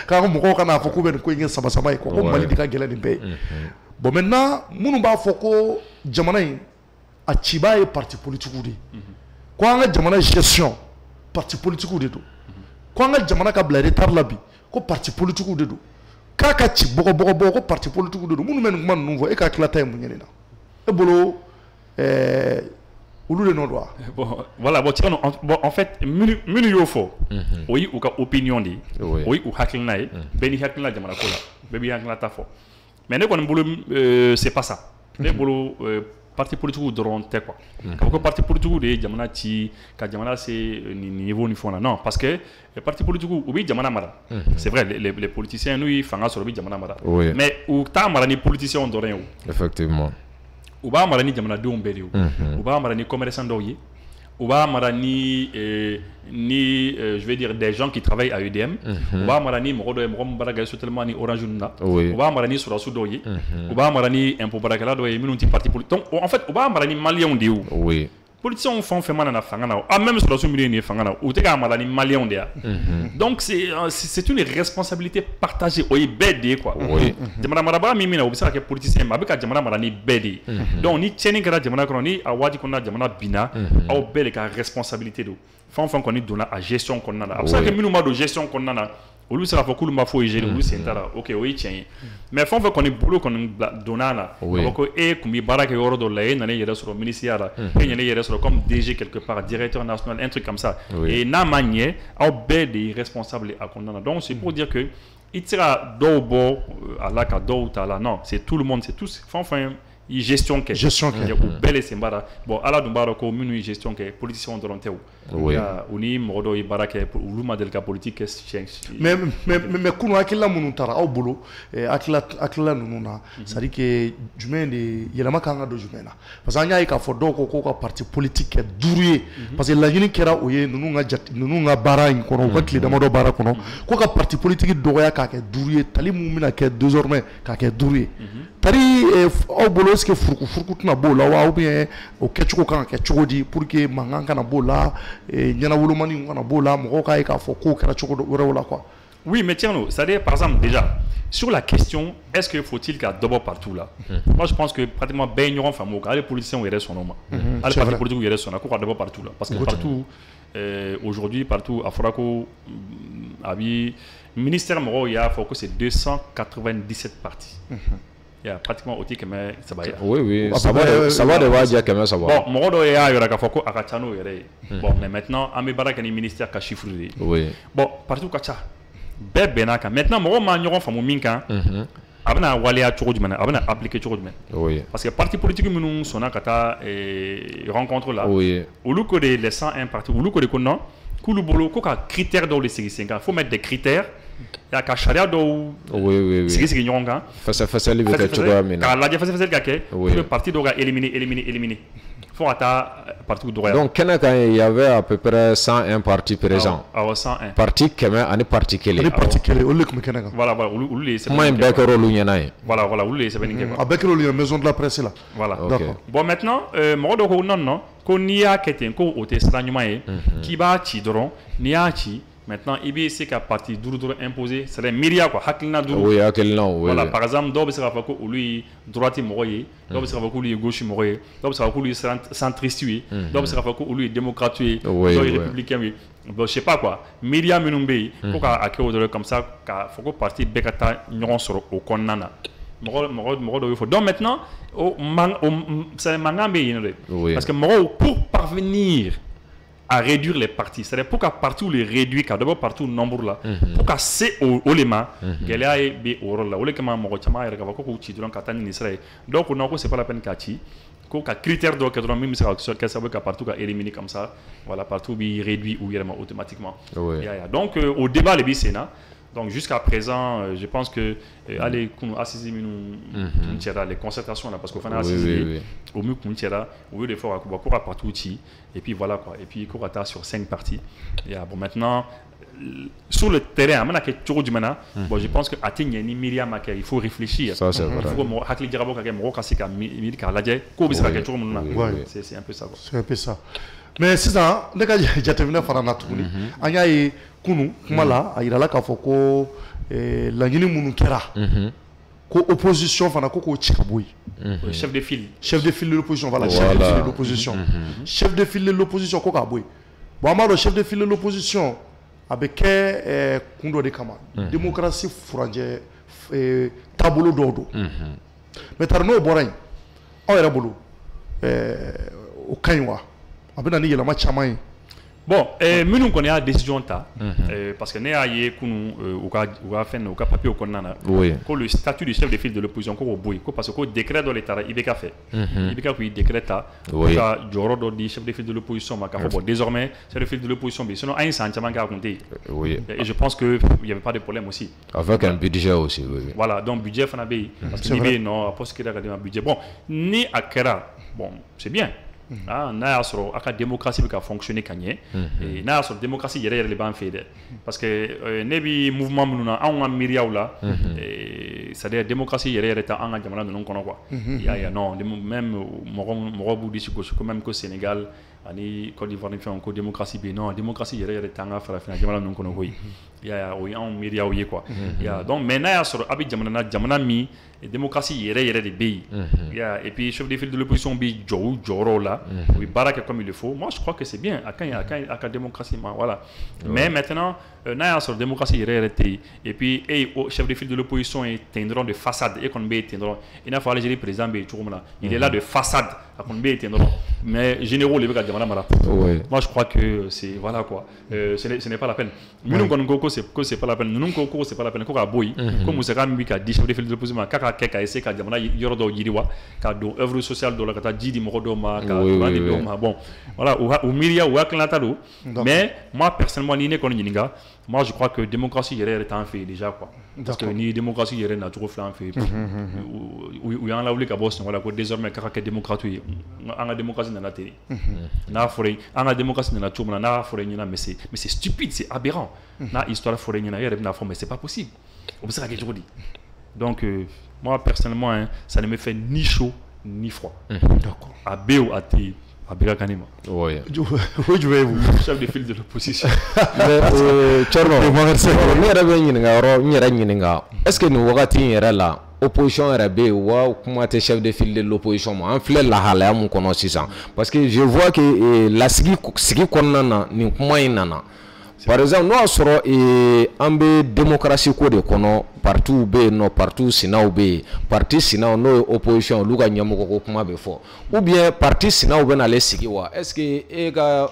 k'an ka mɔgɔw kana fɔ k'u bɛ nin ko in kɛ sama-sama ye ko Mali de ka gɛlɛn nin bɛɛ ye bon maintenant minnu b'a fɔ ko jamana in a cibaa ye parti politiques de ye ko an ka jamana gestion parti politiques de don ko an ka jamana ka bila retard la bi ko parti politiques de don k'a ka ci bɔgɔ ko parti politique de don minnu bɛ nin kuma ninnu fɔ e ka tilata ye mun ye nin na e bolo olu de nɔ don wa. Bon voilà bon en fait minnu y'o fɔ o ye u ka opinion de ye o ye u hakilina ye bɛɛ ni hakilina jamana ko la bɛɛ b'i hakilinata fɔ mais ne kɔni bolo c'est pas ça ne bolo parti politique dɔrɔn tɛ quoi k'a fɔ ko parti politique de ye jamana ci ka jamana se nin niveau ni fɛnw na non parce que parti politique u bɛ jamana mara c'est vrai les politiciens n'u ye fanga sɔrɔ u bɛ jamana mara mais u t'a mara ni politiciens dɔrɔn ye o effectivement u b'a mara ni jamanadenw bɛɛ de ye o u b'a mara ni commerçants dɔw ye u b'a mara ni je vais dire des gens qui travaillent à UDM u b'a mara ni mɔgɔ dɔ ye mɔgɔ min baara kɛ Sotelma ni Orange ninnu na u b'a mara ni sɔrɔdasiw dɔw ye u b'a mara ni impôt baarakɛla dɔw ye minnu tɛ parti politique donc en fait u b'a mara ni maliyɛnw de ye o politiciens fɛn o fɛn mana na fanga na a même sɔrɔdasiw minnu ye nin ye fanga na u tɛ k'a mara ni maliyɛnw de ye donc c'est une responsabilité partagée o ye bɛɛ de ye quoi jamana marabaga min bɛ na o bɛ se ka kɛ politicien mais a bɛ ka jamana mara ni bɛɛ de ye donc ni tiɲɛni kɛra jamana kɔnɔ ni a waati kɔnɔna jamana binna aw bɛɛ de ka responsabilité don fɛn o fɛn kɔni donna a gestion kɔnɔna na a bɛ se ka kɛ minnu b'a don gestion kɔnɔna na olu sera fɔ k'olu ma foyi gérer olu sen t'a ok o ye tiɲɛ ye mais fɛn o fɛn kɔni bolo kɔni donna la a ko e kun bɛ baara kɛ yɔrɔ dɔ la e nana e yɛrɛ sɔrɔ ministère la e nana e yɛrɛ sɔrɔ comme DG quelque part directeur national un truc comme ça et n'a ma ɲɛ aw bɛɛ de ye responsable a kɔnɔna na donc c'est pour dire que i tɛ se ka dɔw bɔ a la ka dɔw ta la non c'est tout le monde c'est tous fɛn o fɛn gestion kɛ u bɛɛ le sen b'a la bon ala dun b'a dɔn ko minnu ye gestion kɛ politiciens dɔrɔn tɛ u ni mɔgɔ dɔw ye baara kɛ olu ma deli ka politique kɛ mais kunu hakilila minnu taara aw bolo hakilila ninnu na c'est à dire que jumɛn de yɛlɛma kan ka don jumɛn na parce que an y'a ye k'a fɔ dɔw ko k'u ka parti politique kɛ 5 ye parce que laɲini kɛra o ye ninnu ka baara in kɔnɔ u ka tile damadɔ baara kɔnɔ ko ka parti politique dɔgɔya k'a kɛ 5 ye tali mun bɛna kɛ désormais k'a kɛ 5 ye tari aw bolo est-ce que furuku tɛna b'o la wa ou bien o kɛcogo kan ka kɛ cogo di pour que mankan kana b'o la ɲɛnawolomani kana b'o la mɔgɔw k'a ye k'a fɔ k'o kɛra cogo wɛrɛw la quoi. Oui, mais tiens, c'est-à-dire, par exemple, déjà, sur la question, est-ce qu'il faut-il qu'il y ait d'abord partout là moi, je pense que pratiquement, ben, il y aura les politiciens où il y a son nom. Les partis politiques où il y a son nom, il y a d'abord partout là. Parce que partout, aujourd'hui, partout, à Forako, le ministère, il y a c'est 297 partis. Il y a pratiquement autant que ça va. Oui, ça va devoir dire que ça va. Bon, moi, il y a Akachano. Bon, mais maintenant, on a un ministère qui a chiffré. Oui. Bon, partout, Kacha. Benaka. Maintenant, moi, je suis en Minka. Abana Walia Choudman, Abana appliqué Choudman. Oui. Parce que parti politique, nous sommes en rencontre là. Oui. Au lieu que les 101 partis, au lieu que les connaissons, Koulubolo, Koka critères dans les séries 5 ans. Il faut mettre des critères. Il y a un charia dans oui. C'est ce qui est nyonga. Facile avec le amina. Car la dia facile kake. Le parti doit éliminer. Faut attendre partout doit. Donc il y avait à peu près 101 partis présents. Ah 101. Parti keme ani parti kele. Ani parti kele o le kumekena. Voilà, ulu les. Moi bekero lu nyana. Voilà, ulu les c'est bien. A bekero lu maison de la presse là. Voilà. D'accord. Bon maintenant mo do ko non ko niya keten ko o te stranyuma e ki ba ci doron niya ci. Maintenant, il y a ces parties dures imposées, c'est des myriades quoi. Hakilna dure. Oui, hakilna. Oui. Voilà, par exemple, d'où se rappelle que lui droite moyen, d'où se rappelle que lui gauche moyen, d'où se rappelle que lui centriste, d'où se rappelle que lui démocrate, d'où républicain. Bon, je sais pas quoi. Myriades minumbe, pour qu'à comme ça, faut que parti bekata n'ont sur au konana. Donc maintenant, c'est manga parce que pour parvenir à réduire les partis, c'est-à-dire pour qu'à partout les réduire, car d'abord partout le nombre là, pour qu'à c'est au lema, qu'elle a été au rôle là, au lieu que ma moitié et que tu dois qu'attendre Israël. Donc on a c'est pas la peine qu'à ti, qu'à critère de que même sur qu'elle savait qu'à partout qu'à éliminer comme ça, voilà partout bi réduit ou automatiquement. Donc au débat les Sénat. Donc jusqu'à présent, je pense que allez, assiser les concertations là, parce qu'on fait assiser au mieux qu'on tire au lieu de faire à partout et puis voilà quoi, et puis qu'on attend sur 5 parties. Et bon maintenant sur le terrain, maintenant que tu du mana, bon je pense que atteindre ni Myriam il faut réfléchir. Ça c'est vrai. Il faut hakli dirabo ka mo kasi ka milika la je ko bisa ka toujours mona. C'est un peu ça quoi. C'est un peu ça. Mais c'est ça, ne ka jatemina fara na tuguni. Anya yi kunu kuma la a yira la k'a fɔ ko laɲini minnu kɛra ko opposition fana ko k'o ci ka bɔ yen. Chef de file de l'opposition voilà chef de file de l'opposition. Chef de file de l'opposition ko k'a bɔ yen. Bon an b'a dɔn chef de file de l'opposition a bɛ kɛ kun dɔ de kama démocratie furanjɛ taabolo dɔw don. Mais tari n'o bɔra yen aw yɛrɛ bolo o ka ɲi wa a bɛ na ni yɛlɛma caman ye. Bon, nous connaissons la décision parce que nous avons fait un papier au Konana. Le statut du chef de file de l'opposition, parce que le décret de l'État, il est fait. Il est fait décret du chef de file de l'opposition. Désormais, chef de file de l'opposition, sinon, il y a un sentiment à raconter. Et je pense qu'il n'y avait pas de problème aussi. Avec un budget aussi. Voilà, donc budget, parce que non, parce qu'il y a un budget. Bon, ni à Kera, bon, c'est bien. n'a sɔrɔ a ka démocratie bɛ ka fonctionner ka ɲɛ n'a sɔrɔ démocratie yɛrɛ yɛrɛ de b'an fɛ dɛ parce que ne bi mouvement minnu na anw ka miiriyaw la c'est-à-dire démocratie yɛrɛ yɛrɛ tɛ an ka jamana ninnu kɔnɔ quoi y'a non même mɔgɔ b'u disi gosi ko même ko Sénégal ani Côte d'Ivoire ni fɛn ko démocratie be non démocratie yɛrɛ yɛrɛ tanga farafina jamana ninnu kɔnɔ koyi ya o y'anw miiriyaw ye quoi ya donc mais n'a y'a sɔrɔ a bɛ jamana min démocratie yɛrɛ de bɛ yen ya et puis chef de file de l'opposition bɛ jɔ u jɔyɔrɔw la u bɛ baara kɛ comme il le faut moi je crois que c'est bien a ka ɲi a ka démocratie ma voilà mais maintenant n'a y'a sɔrɔ démocratie yɛrɛ tɛ yen et puis chef de file de l'opposition ye ten dɔrɔn de façade e kɔni bɛ yen ten dɔrɔn i n'a fɔ Algérie président bɛ yen cogo min na il est là de façade a kɔni bɛ yen ten dɔrɔn mais généraux de bɛ ka jamana mara moi je crois que c'est voilà quoi ce n'est pas la peine minnu kɔni ko c'est pas la peine ninnu ko c'est pas la peine ko ka bɔ yen ko musaka min bɛ ka di chef de file de l'opposition ma k'a ka kɛ ka essayer ka jamana yɔrɔ dɔw yiriwa ka don œuvre sociale dɔ la ka taa ji di mɔgɔ dɔw ma ka kuran di dɔw ma bon voilà u miiriya u hakilinata don mais moi personnellement ni ne kɔni ɲininka moi je crois que démocratie yɛrɛ t'en fait déjà quoi parce que ni démocratie yɛrɛ nacogo filɛ an fɛ u y'an lawuli ka bɔ sunɔgɔ la ko désormais k'a ka kɛ démocrate ye an ka démocratie nana ten n'a fɔra an ka démocratie nana cogo min na n'a fɔra ɲɛna mais c'est stupide c'est aberrant n'a histoire fɔra ɲɛna e yɛrɛ bɛna fɔ mais c'est pas possible o bɛ se ka kɛ cogo di donc moi personnellement hein, ça ne me fait ni chaud ni froid d'accord a bɛ o a tɛ yen a bɛ ka kan ne ma oui jumɛn ye vous chef de file de l'opposition mais Thierno ne yɛrɛ bɛ ɲininka yɔrɔ n yɛrɛ ɲininka est-ce que nin wagati in yɛrɛ la opposition yɛrɛ bɛ yen wa kuma tɛ chef de file de l'opposition ma an filɛ lahalaya mun kɔnɔ sisan parce que je vois que lasigi kɔnɔna na nin kuma in nana par exemple n'o y'a sɔrɔ an bɛ démocratie ko de kɔnɔ partis bɛ yen nɔ partis sinaw bɛ yen parti sinaw n'o ye opposition olu ka ɲɛmɔgɔ ko kuma bɛ fɔ ou bien parti sinaw bɛ n'ale sigi wa est-ce que e ka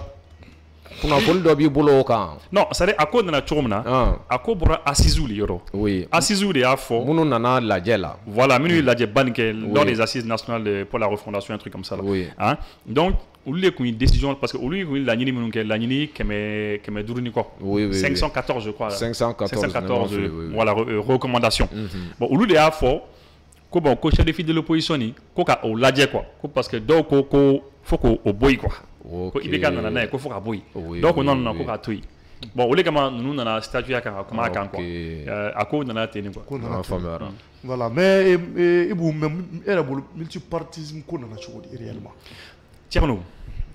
kunnafoni dɔ b'i bolo o kan. non c'est à dire a ko nana cogo min na a ko bɔra assises de yɔrɔ oui assises de y'a fɔ minnu nana lajɛ la voilà minnu ye lajɛba nin kɛ dans les assises nationales pour la refondation un truc comme ça là oui hein donc olu de tun ye décision parce que olu ye laɲini minnu kɛ laɲini kɛmɛ duuru ni kɔ 514 je crois 514 voilà recommandation bon olu de y'a fɔ ko bon ko chef de file de l'opposition ni ko ka o lajɛ quoi ko parce que dɔw ko faut k'o bɔ yen quoi ko IBK nana n'a ye ko fo ka bɔ yen dɔw ko non ko k'a to yen bon o de kama ninnu nana statut kan ka kuma a kan quoi a ko nana ten quoi ko nana faamuyara voilà mais Ibou e yɛrɛ bolo multipartisme ko nana cogo di réellement Thierno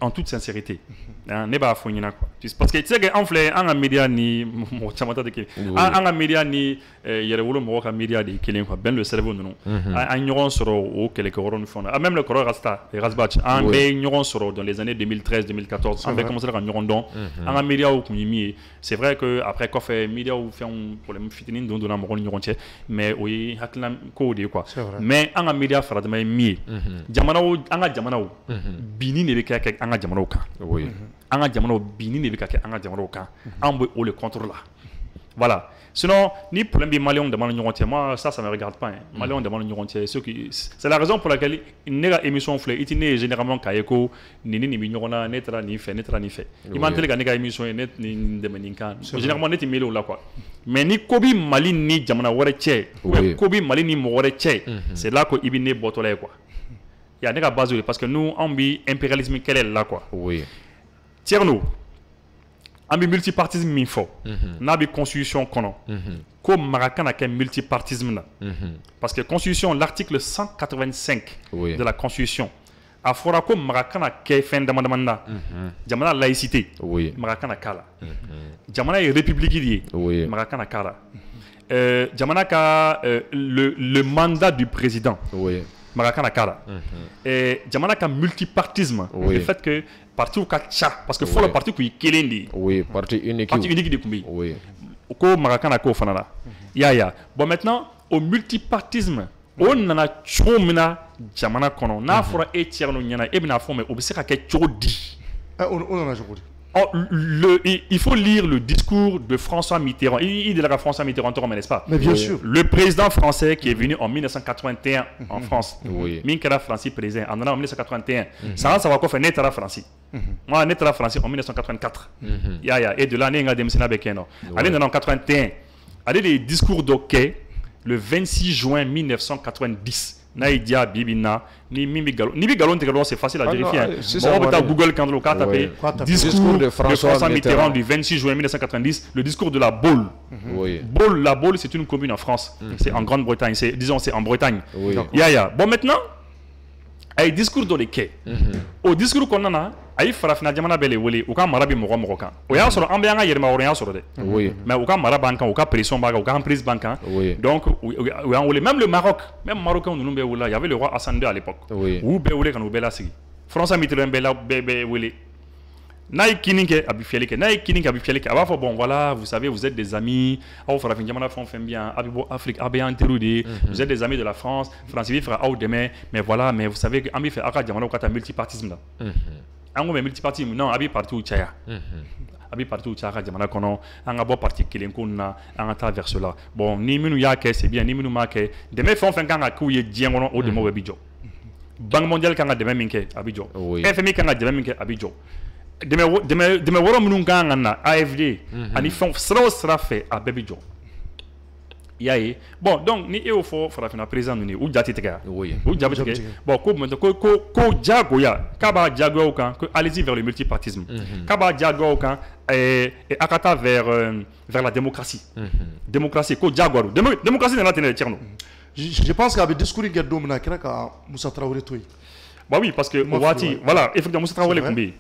en toute sincérité ne b'a fɔ ɲɛna quoi parce que tu sais que an filɛ an ka média ni mɔgɔ caman ta tɛ kelen an ka média ni yɛrɛwolo mɔgɔ ka média de ye kelen quoi Ben le cerveau ninnu an ɲɔgɔn sɔrɔ o kɛlɛkɛyɔrɔ ni fɛnw na même le kɔrɔ Rasbach an bɛ ɲɔgɔn sɔrɔ dans les années 2013 2014 an bɛ commencé ka ɲɔgɔn dɔn an ka médiaw kun ye min ye c'est vrai que après kɔfɛ médiaw fɛnw problème fitinin donna mɔgɔw ni ɲɔgɔn cɛ mais o ye hakilina kow de ye quoi mais an ka média faradama ye min ye jamanaw an ka jamanaw binni de bɛ kɛ an ka jamanaw kan an ka jamanaw binni de bɛ ka kɛ an ka jamanaw kan an bɛ o le contre la voilà sinon ni problème bɛ maliyɛnw dama ni ɲɔgɔn cɛ moi ça me regarde pas hein maliyɛnw dama ni ɲɔgɔn cɛ c'est la raison pour laquelle ne ka émission filɛ i tɛ ne ye généralement k'a ye ko nin ni nin bɛ ɲɔgɔn na ne taara nin fɛ ne taara nin fɛ i m'an teli ka ne ka émission ye ne nin dɛmɛ nin kan généralement ne tɛ mêler o la quoi mais ni ko bɛ Mali ni jamana wɛrɛ cɛ ou bien ko bɛ Mali ni mɔgɔ wɛrɛ cɛ c'est là que i bɛ ne bɔtɔla ye quoi il y a ne ka base parce que nous on bɛ impérialisme kɛlɛ la quoi Thierno an bɛ multipartisme min fɔ n'a bɛ constitution kɔnɔ ko mara kana kɛ multipartisme na parce que constitution l'article 185 de la constitution a fɔra ko mara kana kɛ fɛn dama damani na jamana laïcité mara kana k'a la jamana ye république de ye mara kana k'a la jamana ka le mandat du président mara kana k'a la jamana ka multipartisme le fait que parti ka ca parce que fɔlɔ parti kun ye kelen de ye parti unique de kun bɛ yen ko mara kana k'o fana la i y'a ye bon maintenant au multipartisme o nana cogo min na jamana kɔnɔ n'a fɔra e Thierno ɲɛna e bɛna fɔ mais o bɛ se ka kɛ cogo di o nana cogo di il faut lire le discours de François Mitterrand. Il est là François Mitterrand, n'est-ce pas? Mais bien sûr. Le président français qui est venu en 1981 en France. Minkara Francis président en 1981. Ça va quoi faire Netara Francis. Moi Netara Francis en 1984. Et de l'année on a démissionné avec un. Allez en 81. Allez les discours d'Oké le 26 juin 1990. Naïdia Bibina ni Mimi Galon. Ni Galon c'est facile à vérifier. On peut Google quand on taper discours de François Mitterrand du 26 juin 1990, le discours de la Baule. La Baule c'est une commune en France, c'est en Grande-Bretagne, c'est en Bretagne. Bon maintenant, il discours dans les quais. Au discours qu'on en a, ayi farafina jamana bɛ le wele u ka mara bɛ mɔgɔ mɔgɔ kan o y'a sɔrɔ an bɛ an ka yɛrɛmahɔrɔnya sɔrɔ dɛ mais u ka mara b'an kan u ka pression b'an kan u ka emprise b'an kan donc u y'an wele même le Maroc même marocain ninnu bɛ wele il y avait le roi Hassan II à l'époque u y'u bɛɛ wele ka n'u bɛɛ lasigi François Mitterrand bɛɛ wele n'a ye kini kɛ a bɛ fiyɛli kɛ n'a ye kini kɛ a bɛ fiyɛli kɛ a b'a fɔ bon voilà vous savez vous êtes des amis aw farafin jamana fɛn o fɛn bɛ yan a bɛ bɔ Afrique a bɛ y'an teriw de ye vous êtes des amis de la France France bɛ fɛ aw dɛmɛ mais voilà mais vous savez an bɛ fɛ aw ka jamanaw ka taa multipartisme la an ko mɛ multipartisme non a bɛ partiw caya a bɛ partiw caya a ka jamana kɔnɔ an ka bɔ parti kelen ko na an ka taa vers cela bon ni minnu y'a kɛ c'est bien ni minnu m'a kɛ dɛmɛ fɛn o fɛn kan ka k'u ye diɲɛ kɔnɔ o dɛmɛw bɛɛ bi jɔ Banque mondiale kan ka dɛmɛ min kɛ a bɛ jɔ FMI kan ka dɛmɛ min kɛ a bɛ jɔ dɛmɛ wɔɔrɔ minnu kan ka na AFD ani fɛn sira o sira fɛ a bɛɛ bɛ jɔ i y'a ye bon donc ni e y'o fɔ farafinna président ninnu ye u ja tɛ tigɛ u ja bɛ tigɛ bon ko jagoya k'a b'a jagoyaw kan ko allez-y vers le multipartisme k'a b'a jagoyaw kan a ka taa vers la démocratie démocratie ko jagoya don démocratie nana ten dɛ Thierno. Je pense qu'il y a des discours qui sont là, qui sont Moussa Traoré. Bah oui, parce que voilà, effectivement, Moussa Traoré est.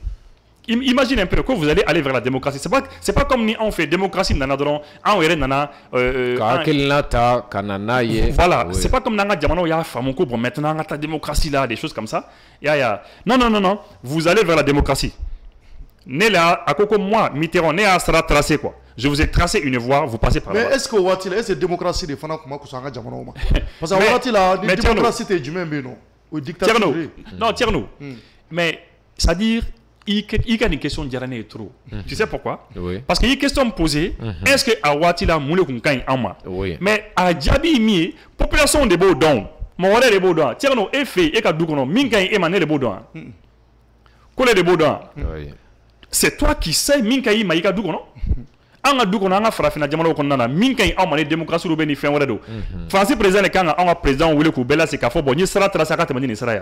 Imagine un peu que vous allez aller vers la démocratie. C'est pas comme ni on fait démocratie nana dron, on est nana. Voilà, c'est pas comme nana diamano ya famonko bon maintenant on a ta démocratie là, des choses comme ça. Non, vous allez vers la démocratie. Né là, à quoi moi, Mitterrand, né à sera tracé quoi. Je vous ai tracé une voie, vous passez par là. Mais est-ce que Ouattila, est-ce que la démocratie des fans comme ça nga jamana oma? Parce que Ouattila, la démocratie est du même non, ou dictature. Non, Thierno. Mais c'est à dire il y a une question d'Irané trop. Tu sais pourquoi? Parce qu'il y a une question posée, est-ce que à Ouattila moule kun kan ama? Mais à Djabi mi population de beau don. Mon wala de beau don. Thierno e fait e ka du kono min kan e mané de beau don. Kole de beau don. C'est toi qui sais min kan e ma ka du kono. An ka du kɔnɔ an ka farafina jamanaw kɔnɔna na min ka ɲi anw ma ni démocratie bɛ ni fɛn wɛrɛ don France président de kan ka anw ka président wele k'u bɛɛ lasigi k'a fɔ bon n ye sira tracé a ka tɛmɛ ni nin sira ye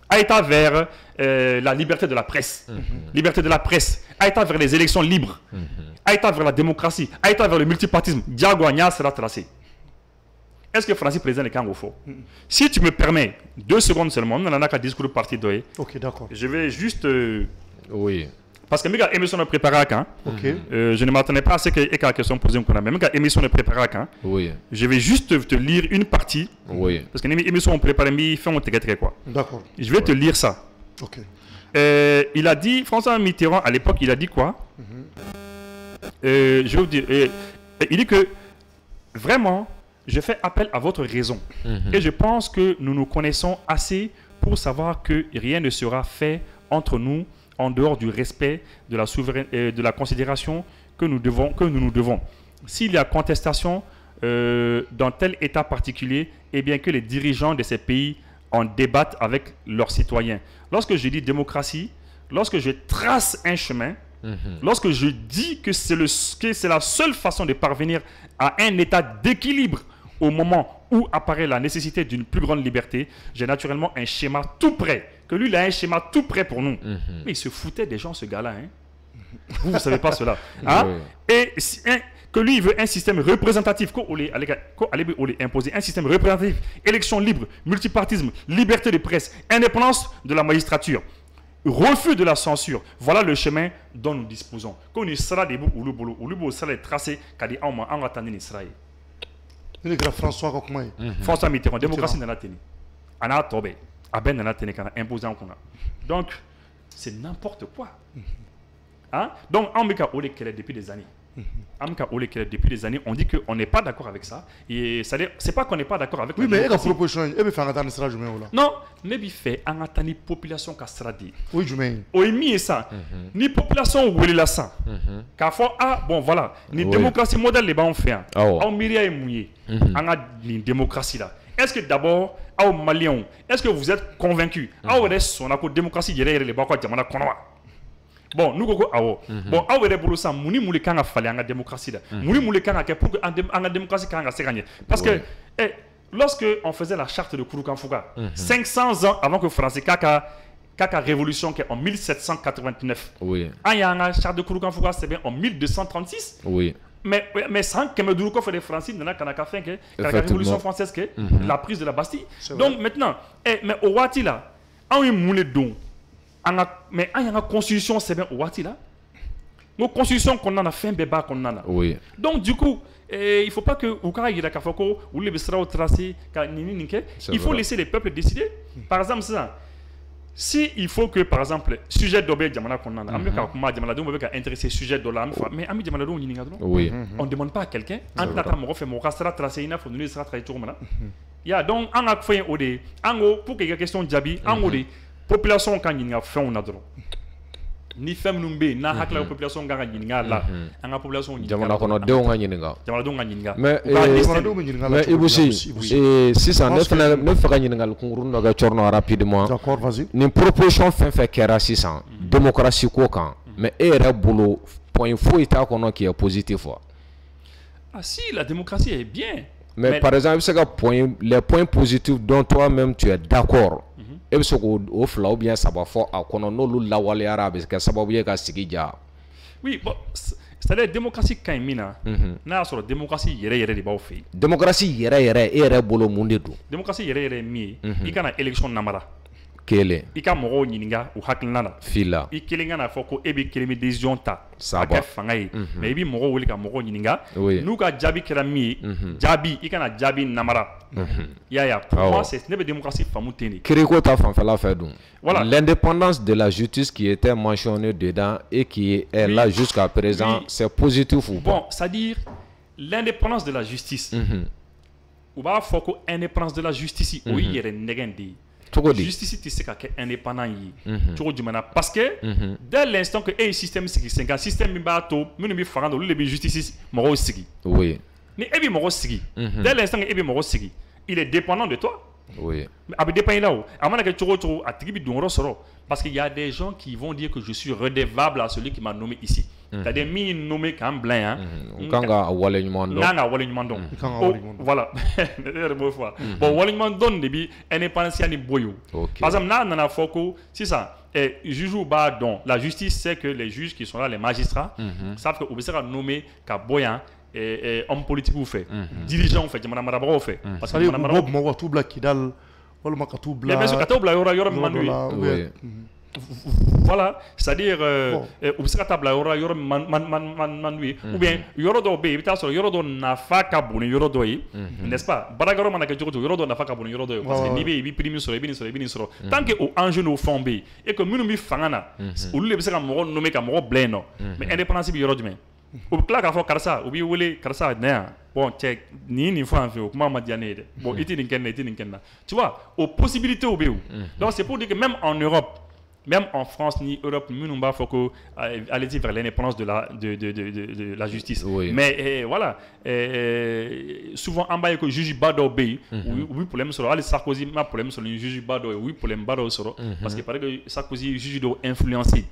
a ye taa vers la liberté de la presse liberté de la presse a ye taa vers les élections libres a ye taa vers la démocratie a ye taa vers le multipartisme diyagoya n y'a sira tracé. Est-ce que France président de kan k'o fɔ si tu me permets 2 secondes seulement n nana n'a ka discours parti dɔ ye ok d'accord je vais juste oui. Parce que mes émissions sont préparées à quand je ne m'attendais pas à ce que la question posée mais mes émissions sont préparées à quand je vais juste te lire une partie parce que mes émissions sont préparées mais font très quoi. D'accord. Je vais te lire ça. Ok. Il a dit François Mitterrand à l'époque il a dit quoi je vais vous dire il dit que vraiment je fais appel à votre raison et je pense que nous nous connaissons assez pour savoir que rien ne sera fait entre nous en dehors du respect de la souveraineté, de la considération que nous nous devons. S'il y a contestation dans tel État particulier, eh bien que les dirigeants de ces pays en débattent avec leurs citoyens. Lorsque je dis démocratie, lorsque je trace un chemin, lorsque je dis que c'est la seule façon de parvenir à un état d'équilibre au moment où apparaît la nécessité d'une plus grande liberté, j'ai naturellement un schéma tout prêt. Que lui, il a un schéma tout prêt pour nous. Mais il se foutait des gens, ce gars-là. Hein. Vous ne savez pas cela. Hein? Et que lui, il veut un système représentatif. Qu'on allait imposer un système représentatif, élection libre, multipartisme, liberté de presse, indépendance de la magistrature, refus de la censure. Voilà le chemin dont nous disposons. Quand on sera debout, ou sera tracé, car il en a attendu Israël. François Mitterrand, démocratie dans la tenue. Anna Tobé, Aben dans la tenue, imposant qu'on a. Donc, c'est n'importe quoi. Hein? Donc, en depuis des années. Depuis des années, on dit qu'on n'est pas d'accord avec ça. Et c'est pas qu'on n'est pas d'accord avec. Oui, mais il y a une proposition. Non, mais il fait un attendre population castradi. Oui, je mets. Oui, ça. Ni population ou la ça. Car bon voilà, ni démocratie modèle les bas on fait. On miria et mouillé. On a une démocratie là. Est-ce que d'abord, aux Maliens, est-ce que vous êtes convaincus? On a une démocratie derrière les bas quoi, bon, nous bon, mouli kan fallait en démocratie là. Mouli kan pour que en démocratie kan gagner. Parce que lorsque on faisait la charte de Kouroukanfouka, 500 ans avant que Français Kaka révolution qui est en 1789. Oui. Il y a une charte de Kouroukanfouka c'est bien en 1236. Oui. Mais sans que me fait les Français n'a qu'à faire que la révolution française que la prise de la Bastille. Donc maintenant mais au Ouattila, on est moulé don. mais il y a une constitution, c'est bien ouati là. Nos constitutions qu'on a fait un débat qu'on a. Oui. Donc du coup, il ne faut pas que il faut laisser les peuples décider. Par exemple, ça. Si il faut que, par exemple, sujet d'obé Djamana qu'on a, mais oui. On ne demande pas à quelqu'un, donc, on a fait pour qu'il y ait question de Djabi, population quand il y a fait on a droit. Ni femme numbe na hakla population ganga nyinga la anga population nyinga jamana kono de nga nyinga jamana do nga nyinga mais ibusi si ça ne fait ka nyinga kunguru no ga chorno rapidement d'accord vas-y ni proposition fait kera 600 démocratie ko kan mais era bolo point fo ita kono qui est positif. Ah si, la démocratie est bien. Mais par exemple, c'est les points positifs dont toi-même tu es d'accord. Et ce qu'on fait ou bien ça va faire à qu'on a la wale arabe, que ça va bien qu'à Sigija. Oui, bon, c'est-à-dire démocratie quand même n'a sur la démocratie yere de bao fait. Démocratie yere bolo monde do. Démocratie yere mi, il y a une élection namara. Kele. I ka mogo nyinga u hakilana fila. I kelenga na foko ebi kelemi décision ta. Saba. Fangai. Mais ibi mogo wuli ka mogo nyinga. Oui. Nous ka jabi kerami. Jabi i kana jabi namara. Ya pour moi c'est une démocratie famuteni. Kiriko ta fanfala fait donc. Voilà. L'indépendance de la justice qui était mentionnée dedans et qui est là jusqu'à présent, c'est positif ou pas? Bon, c'est-à-dire l'indépendance de la justice. Ou ba foko indépendance de la justice oui yere negendi. Justice c'est que indépendant parce que dès l'instant que un système c'est un système bateau nous ne faisons pas le justice moro sigi oui ni ebi moro sigi dès l'instant que ebi moro sigi il est dépendant de toi oui mais abi dépend là à mon que tu a tibi dongoro soro parce qu'il y a des gens qui vont dire que je suis redevable à celui qui m'a nommé ici. C'est-à-dire mi nommé comme blanc kanga wale nyumando nanga wale nyumando voilà bon wale nyumando debi indépendance ni boyo par exemple na foko c'est ça et juge ba don la justice c'est que les juges qui sont là les magistrats savent que obisera nommé ka boyan et homme politique ou fait dirigeant fait jamana marabro fait parce que bob mo watu bla kidal wala makatu bla mais ka to bla yoro manui voilà, c'est-à-dire obisera tabla yoro manui ou bien yoro do be bita so yoro do nafa ka boni yoro do yi n'est-ce pas baragaro manaka jogo yoro do nafa ka boni yoro do parce que ni be bi primi so bi so tant que au enjeu no fombe et que minu mi fangana ou le bisera mo nommé ka mo bleno mais indépendance bi yoro demain ou kla ka fo karsa ou bi wele karsa na bon check ni faut en faire comment ma diane bon iti ninkenna tu vois aux possibilités au BU donc c'est pour dire que même en Europe même en France ni Europe, nous n'avons pas faut que aller vers l'indépendance de la justice. Oui. Mais voilà, souvent en bas que juge bado bay, oui problème sur Ali Sarkozy, ma problème sur le juge bado, oui problème bado sur parce que paraît que Sarkozy juge doit influencer.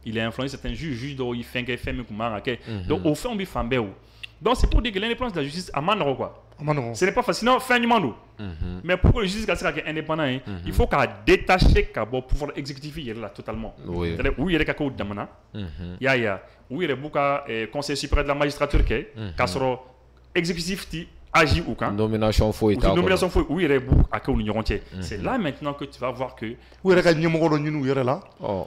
Il a influencé certains juges doit il fait mais comment donc au fait on bi fambe. Donc c'est pour dire que l'indépendance de la justice à Manoro quoi. Ce n'est pas facile, non, fin du monde. Mais pour que la justice soit indépendante, il faut qu'elle détache le pouvoir exécutif là totalement. Oui. C'est-à-dire où il y a des cas d'amana, il y a où il y a beaucoup conseil supérieur de la magistrature qui sera exécutif agit ou quand. Nomination fouille. Nomination fouille où il y a beaucoup à quoi l'union entière. C'est là maintenant que tu vas voir que. Où il y a des numéros de là.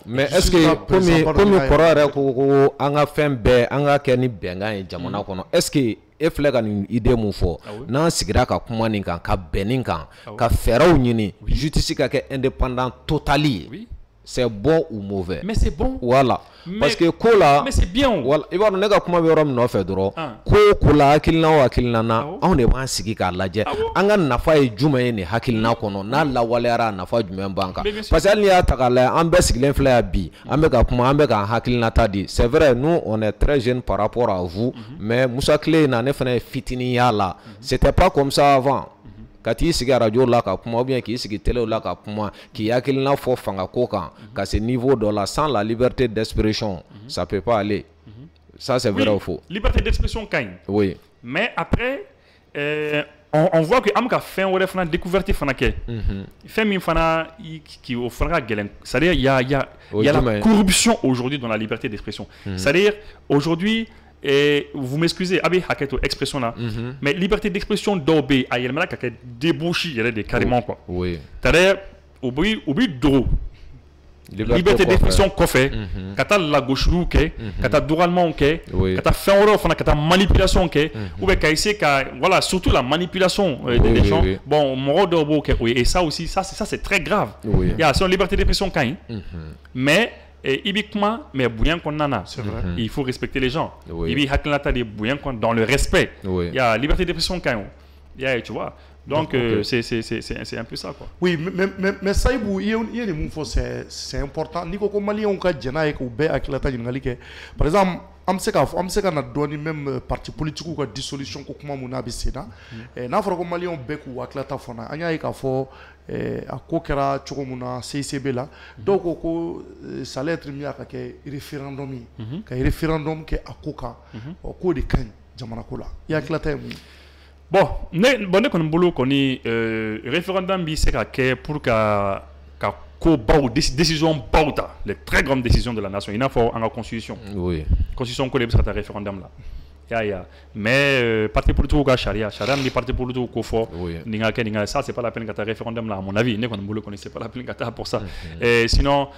Mais est-ce que comme corps ko anga fembe anga keni benga e jamana kono est-ce que e filɛ ka nin idée mun fɔ n'an sigira ka kuma nin kan ka bɛn nin kan ka fɛɛrɛw ɲini justice ka kɛ indépendant total ye c'est bon ou mauvais mais c'est bon voilà parce que ko la mais c'est bien voilà i b'a dɔn ne ka kuma bɛ yɔrɔ min nɔfɛ dɔrɔn ko la hakilina o hakilina na anw de b'an sigi k'a lajɛ an ka nafa ye jumɛn ye nin hakilina kɔnɔ n'a lawaleyara nafa jumɛn b'an kan parce que hali n'i y'a ta k'a lajɛ an bɛɛ sigilen filɛ yan bi an bɛ ka kuma an bɛ k'an hakilina ta di c'est vrai nous on est très jeunes par rapport à vous mais Musa Tile na ne fana ye fitinin y'a la c'était pas comme ça avant ka t'i sigi radio la ka kuma ou bien k'i sigi télé la ka kuma k'i hakilina fɔ fanga ko kan ka se niveau dɔ la sans la liberté d'expression ça peut pas aller ça c'est vrai ou faux liberté d'expression quand oui mais après on voit que am ka fin wɛrɛ fana découverte fana kɛ fɛn min fana qui o fana ka gɛlɛn c'est-à-dire il y a la corruption aujourd'hui dans la liberté d'expression c'est-à-dire aujourd'hui et vous m'excusez, abi haketo expression là, mais liberté d'expression d'obé, a yelmana kake débouché, il y a des carrément quoi. Oui. C'est-à-dire, obi dro, liberté d'expression kofé kata la gauche ke kata doralement ke kata fenro fana kata manipulation ke ou bien essayer voilà surtout la manipulation des gens bon moro dobo ke et ça aussi ça c'est très grave il y a son liberté d'expression quand mais ibikma mais bouyan qu'on nana il faut respecter les gens ibi haklata de bouyan qu'on dans le respect il y a liberté d'expression quand il y a tu vois. Donc, c'est un peu ça, quoi. Oui, mais ça, c'est important. Ni ko Mali on ka jana ko be akilata ngali ke. Par exemple, am se ka na doni même parti politique ou dissolution ko kuma muna bisena. Na fara ko Mali on be ko akilata fona. Anya ka fo akokera choko muna CCB la. Donc ko ça allait être mieux ka ke référendum yi. Ka référendum ke akoka ko de kan jamana ko la. Ya akilata mu. Bon, ne kon bolo koni référendum bi c'est ka pour ka ko baou décision bauta les très grandes décisions de la nation il faut en constitution constitution ko le bisa ta référendum là mais parti politique ou charia ni parti politique ko fo ninga ça c'est pas la peine que référendum là à mon avis ne kon bolo koni c'est pas la peine que pour ça et sinon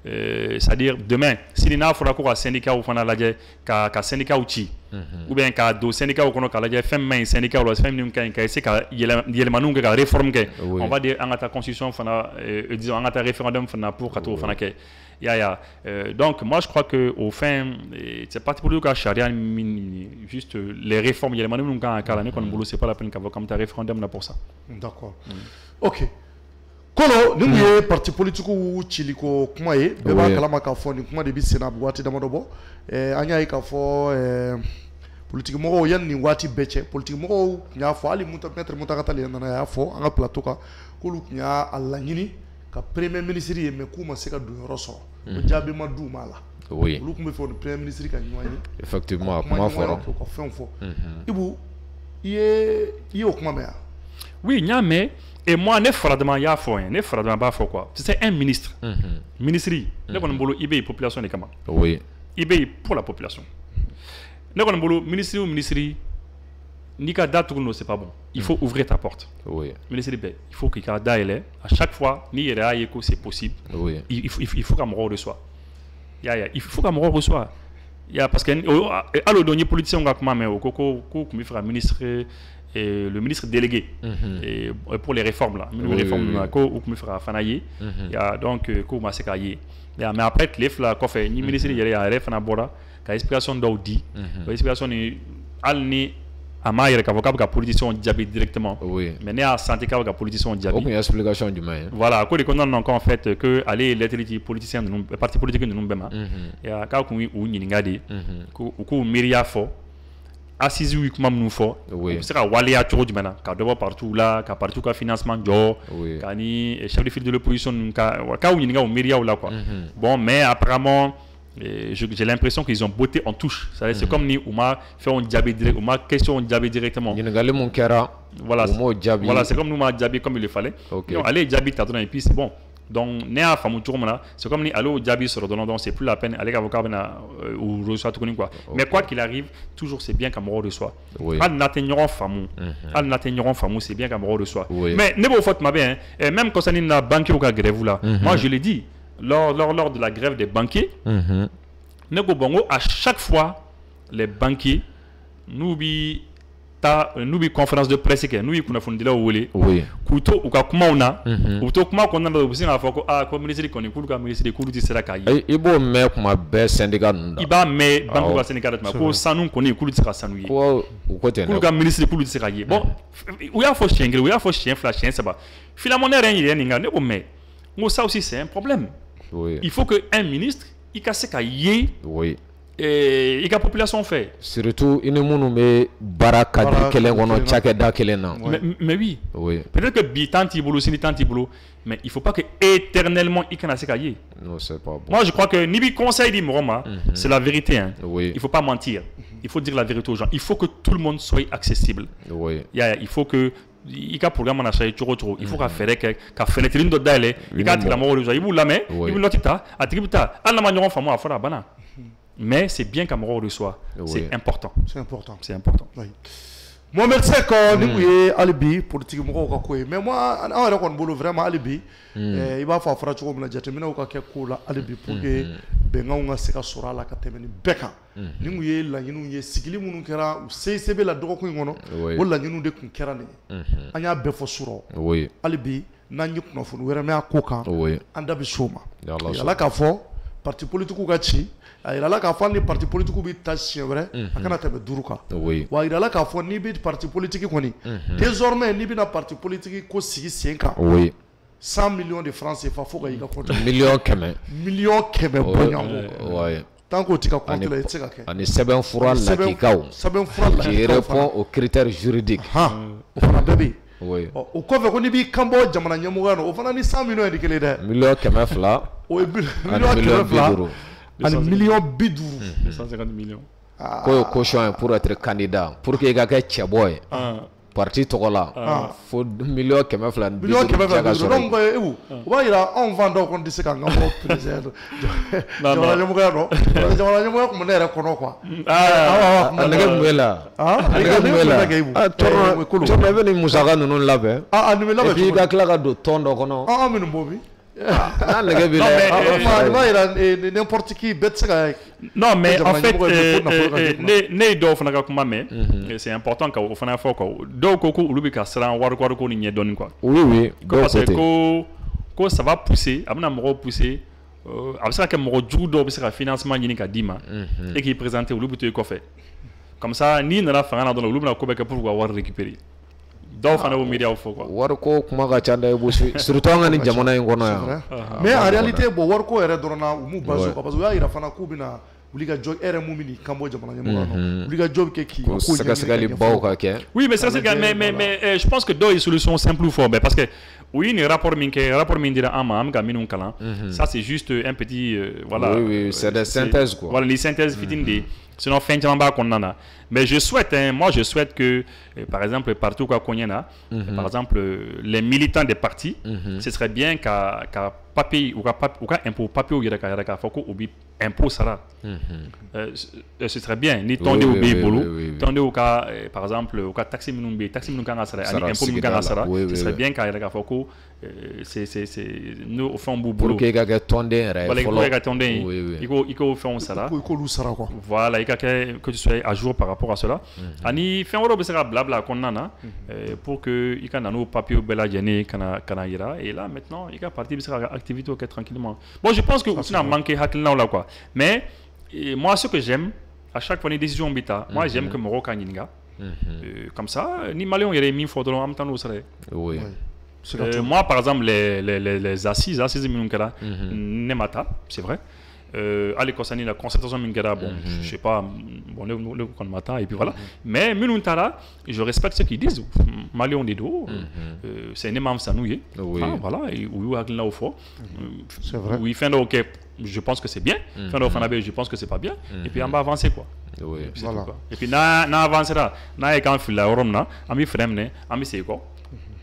c'est-à-dire demain si il n'a fora ko syndicat ou fana laje ka syndicat outil ou bien ka do syndicat ou kono ka laje femme syndicat ou femme ka essayer ka yelmanu ka réforme ke on va dire en ta constitution fana disons en ta référendum fana pour ka to fana ke donc moi je crois que au fin c'est parti politique à charia juste les réformes yelmanu ka la ne kon bolo c'est pas la peine qu'avoir comme ta référendum là pour ça. D'accord. OK. Kolo ni ye parti politique ou chiliko kuma ye be ba kala maka fo ni kuma de bi sena buati damodobo anya ka fo politique mo yan ni wati beche politique mo nya fo ali muta mettre muta katali na ya fo anga plateau ka kulu nya alla nyini ka premier ministre ye me kuma se ka do roso o jabe ma du mala lu kuma fo premier ministre ka nyani effectivement kuma fo ibu ye o kuma me oui nya me. Et moi, ne faradement ya fo, ne faradement ba fo quoi. C'est un ministre. Ministry. Ne kon bolo ibe population de kama. Oui. Ibe pour la population. Ne kon bolo ministry ou ministry ni ka da tourno c'est pas bon. Il faut ouvrir ta porte. Oui. Ministry be, il faut que ka da ele à chaque fois ni ira yeko c'est possible. Oui. Il faut qu'Amoro reçoit. Il faut qu'Amoro reçoit. Parce que allo donner politicien nga kuma me o koko ko mi fera ministre et le ministre délégué et pour les réformes là les réformes ko ou me fera fanaye donc ko ma sekaye mais après les fla ko fait ni ministre yere ya refana bora ka explication d'audi explication ni alni ama yere ka vocal ka politicien diabi directement mais ne a santé ka politicien diabi aucune explication du main voilà ko de condamne encore en fait que aller lettre politicien de parti politique de nous bema ya ka ko ou ni ngadi ko miria fo assisi oui kuma nous fort c'est ka walia tro du mana ka dobo partout là ka partout ka financement jo ka ni chef de file de l'opposition ka ou ni nga o miria ou là quoi bon mais apparemment j'ai l'impression qu'ils ont botté en touche c'est comme ni Ouma fait on diabé direct Ouma question on diabé directement voilà c'est comme nous m'a diabé comme il le fallait non allez diabé t'attends et puis c'est bon donc néa famu tourmana c'est comme ni allo diaby sur donc c'est plus la peine aller avocat ou reçoit tout quoi mais quoi qu'il arrive toujours c'est bien qu'Amoro reçoit al n'atteigneront famu c'est bien qu'Amoro reçoit mais ne vous faute ma bien même quand ça n'est la banque ou grève là moi je l'ai dit lors de la grève des banquiers nego bongo à chaque fois les banquiers nous bi conférence de presse que nous y kuna fundila wole kuto ukakuma una uto kuma konna do businga fako ko ministre ko ni kuluka ministre kulu ti sera kai ibo me kuma be syndicat nda iba me banko ba syndicat ma ko sanu ko ni kulu ti ka sanu yi ko tena kuluka ministre kulu ti sera yi bon ou ya fo chien ou ya fo chien flash chien ça va finalement ne rien ni nga ne ko me ngo ça aussi c'est un problème il faut que un ministre il casse ka yi et la population fait surtout une munu me baraka de kelen gono chake da kelen na mais oui peut-être que bi tanti boulot sini tanti boulot mais il faut pas que éternellement il kana se kaye non c'est pas bon moi je crois que nibi conseil dit Moroma c'est la vérité hein il faut pas mentir il faut dire la vérité aux gens il faut que tout le monde soit accessible il faut que il ka programme na chay choro il faut ka faire ka fenêtre ndo dale il ka tila mo rezo ibu lame ibu lotita atribita alla ma nyon famo afara bana mais c'est bien qu'Amoro reçoit c'est important c'est important c'est important oui Mohamed Seko ni mu ye alibi politique mɔgɔw ka ko ye mais moi an yɛrɛ kɔni bolo vraiment alibi i b'a fɔ a fɔra cogo min na jateminɛw ka kɛ ko la alibi pour que bɛnkanw ka se ka sɔrɔ a la ka tɛmɛ nin bɛɛ kan ni mu ye laɲiniw ye sigili minnu kɛra CICB la dɔgɔkun in kɔnɔ o laɲiniw de tun kɛra nin ye an y'a bɛɛ fɔ surɔ alibi n'an ye kunnafoni wɛrɛ mɛn a ko kan an da bɛ s'o ma yala k'a fɔ parti politique ka ci a yirala k'a fɔ ni parti politique bɛ ta siɲɛ wɛrɛ a kana tɛmɛ 5 kan wa a yirala k'a fɔ n'i bɛ parti politique kɔni désormais n'i bɛna parti politique ko sigi sen kan 100 millions de francs CFA fo ka i ka compte million 100 bɔɲɔgɔn tant qu'o t'i ka compte la i tɛ se ka kɛ ani sɛbɛnfura lakikaw qui répond aux critères juridiques o fana bɛɛ bɛ yen o kɔfɛ ko n'i b'i kan bɔ jamana ɲɛmɔgɔya la o fana ni 100 millions ye kelen dɛ million 200 o ye million 200 ani million 50 150 millions ko ye caution ye pour être candidat pour que i ka kɛ cɛbɔ ye parti tɔgɔ la fo million 200 ni 50 donc o b'a yira anw fan dɔw kɔni tɛ se k'an ka bɔ président jamana ɲɛmɔgɔya dɔn jamana ɲɛmɔgɔya tun bɛ ne yɛrɛ kɔnɔ quoi a nɛgɛ mun bɛ la a nɛgɛ mun bɛ la tɔrɔ i bɛ nin musaka ninnu labɛn nin bɛ labɛn et puis i ka tila ka don tɔn dɔ kɔnɔ an bɛ nin bɔ bi n'a nɛgɛ bɛ la il b'a yira n'importe qui bɛɛ tɛ se ka non mais en fait ne dɔw fana ka kuma mɛn c'est important ka o fana fɔ quoi dɔw ko olu bɛ ka siran wariko ni ɲɛdɔnni quoi oui parce que ko ça va pousser a bɛna mɔgɔw pousser a bɛ se ka kɛ mɔgɔ jugu dɔw bɛ se ka financement ɲini ka d'i ma et k'i présenter olu bɛ to i kɔfɛ comme ça n'i nana fanga na dɔrɔn olu bɛna ko bɛɛ kɛ pour ka wari récupérer dɔw fana b'o miiriyaw fɔ quoi wariko kuma ka ca dɛ surtout an ka nin jamana in kɔnɔ yan mais en réalité bon wariko yɛrɛ dɔrɔn na u m'u basé parce que u y'a yira fana k'u bɛna wuli ka jɔ yɛrɛ mun bɛ kan bɔ jamana ɲɛmɔgɔ la wuli ka jɔ bɛ kɛ k'i ko sɛgɛsɛgɛli baw ka kɛ oui mais mais je pense que dɔw ye solution simple fɔ mais parce que u ye nin rapport min dira an ma an bɛ ka minnu kalan ça c'est juste un petit voilà oui c'est des synthèses quoi voilà les synthèses fitinin de sinon fɛn caman b'a kɔnɔna na mais je souhaite moi je souhaite que par exemple partout ka koɲɛ na par exemple les militants des partis ce serait bien ka papier ou ka impôt papier yɛrɛ k'a fɔ ko u bɛ impôt sara ce serait bien ni tɔndenw bɛ i bolo tɔndenw ka par exemple u ka taxe minnu bɛ yen taxe minnu kan ka sara ani impôt minnu kan ka sara ce serait bien k'a yɛrɛ k'a fɔ ko c'est n'o fɛnw b'u bolo pour que i ka kɛ tɔnden yɛrɛ ye fɔlɔ i ka tɔnden i k'o fɛnw sara i k'olu sara quoi voilà i ka kɛ que tu sois à jour par rapport à cela ani fɛn wɛrɛw bɛ se ka bila kɔnɔna na pour que i ka na n'o papier bɛɛ lajɛlen kana yira et là maintenant i ka parti bɛ se ka activité kɛ tranquillement bon je pense que u tɛna manquer hakilinaw la quoi mais moi ce que j'aime à chaque fois ni décision bɛ ta moi j'aime que mɔgɔw ka ɲininka comme ça ni maliyɛnw yɛrɛ ye min fɔ dɔrɔn an bɛ taa n'o sira ye moi par exemple les assises minnu kɛra ne ma taa c'est vrai hali kɔsani la concertation min kɛra bon je sais pas bon ne kɔni ma taa et puis voilà mais minnu taara je respecte ce qu'ils disent maliyɛnw de don c'est ne ma fisa n'u ye voilà u y'u hakilinaw fɔ u ye fɛn dɔw kɛ je pense que c'est bien fɛn dɔw fana bɛ yen je pense que c'est pas bien et puis on va avancer quoi voilà et puis n'an avancera n'a ye k'an filila yɔrɔ min na an bɛ frein minɛ an bɛ segin kɔ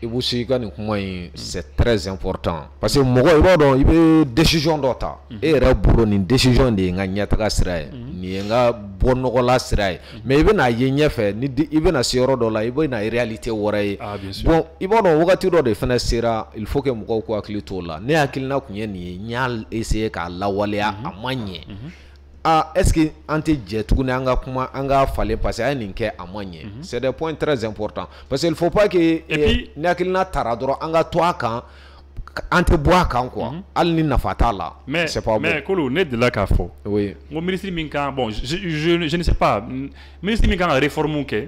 Ibou si ka nin kuma in c'est très important parce que mɔgɔ i b'a dɔn i bɛ décision dɔ ta e yɛrɛ bolo nin décision de ye n ka ɲɛtaga sira ye nin ye n ka bɔ nɔgɔla sira ye mais i bɛna ye ɲɛfɛ ni i bɛna se yɔrɔ dɔ la i bɛna réalité wɛrɛ ye bon i b'a dɔn wagati dɔ de fana sera il faut que mɔgɔw k'u hakili t'o la ne hakilina kun ye nin ye n y'a essayer k'a lawaleya a ma ɲɛ est-ce que an tɛ jɛ tuguni an ka kuma an ka falen parce que a ye nin kɛ a ma ɲɛ c'est des points très importants parce que il faut pas que ni hakilina tara dɔrɔn an ka to a kan an tɛ bɔ a kan quoi hali ni nafa t'a la c'est pas bon mais Kolo ne delila k'a fɔ oui n ko ministre min kan bon je ne sais pas ministre min kan ka réforme kɛ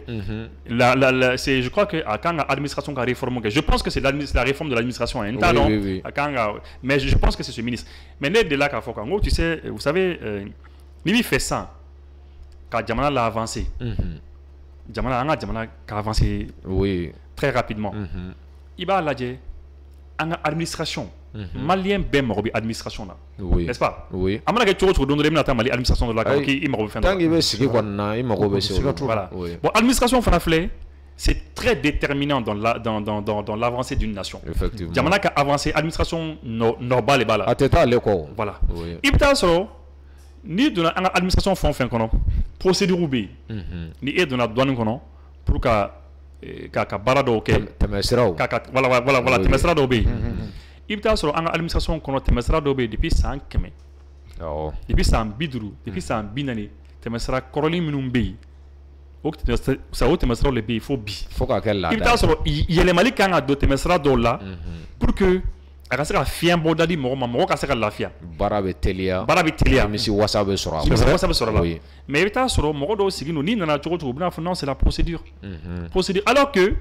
c'est je crois que a kan ka administration ka réforme kɛ je pense que c'est la réforme de l'administration n t'a dɔn a kan ka mais je pense que c'est ce ministre mais ne delila k'a fɔ quoi n ko tu sais vous savez ni b'i fɛ san ka jamana la avancer jamana an ka jamana ka avancer oui très rapidement i b'a lajɛ an ka administration maliyɛn bɛɛ mago bɛ administration na n'est-ce pas oui a mana kɛ cogo o cogo don dɔ i bɛna taa Mali administration dɔ la k'a fɔ k'i mago bɛ fɛn dɔ la tant qu'il bɛ sigi kɔni na i mago bɛ se o la voilà bon administration fana filɛ c'est très déterminant dans l'avancée d'une nation effectivement jamana ka avancer administration nɔba de b'a la a tɛ taa ale kɔ voilà i bɛ taa sɔrɔ ni donna an ka administration fɛn o fɛn kɔnɔ procédure bɛ yen ni e donna douane kɔnɔ pour ka ka baara dɔw kɛ voilà tɛmɛsira dɔw bɛ yen i bɛ taa sɔrɔ an ka administration kɔnɔ tɛmɛsira dɔw bɛ yen depuis san 100 depuis san 50 depuis san 40 tɛmɛsira kɔrɔlen minnu bɛ yen o tɛmɛsiraw de bɛ yen fo bi ka kɛ laada i bɛ taa sɔrɔ yɛlɛmali kan ka don tɛmɛsira dɔw la pour que a ka se ka fiɲɛ bɔ da di mɔgɔ ma mɔgɔ ka se ka lafiya baara bɛ teliya misi wasa bɛ sɔrɔ la mais i bɛ taa sɔrɔ mɔgɔ dɔw sigi n'i nana cogo cogo u bɛna fɔ non c'est la procédure alors que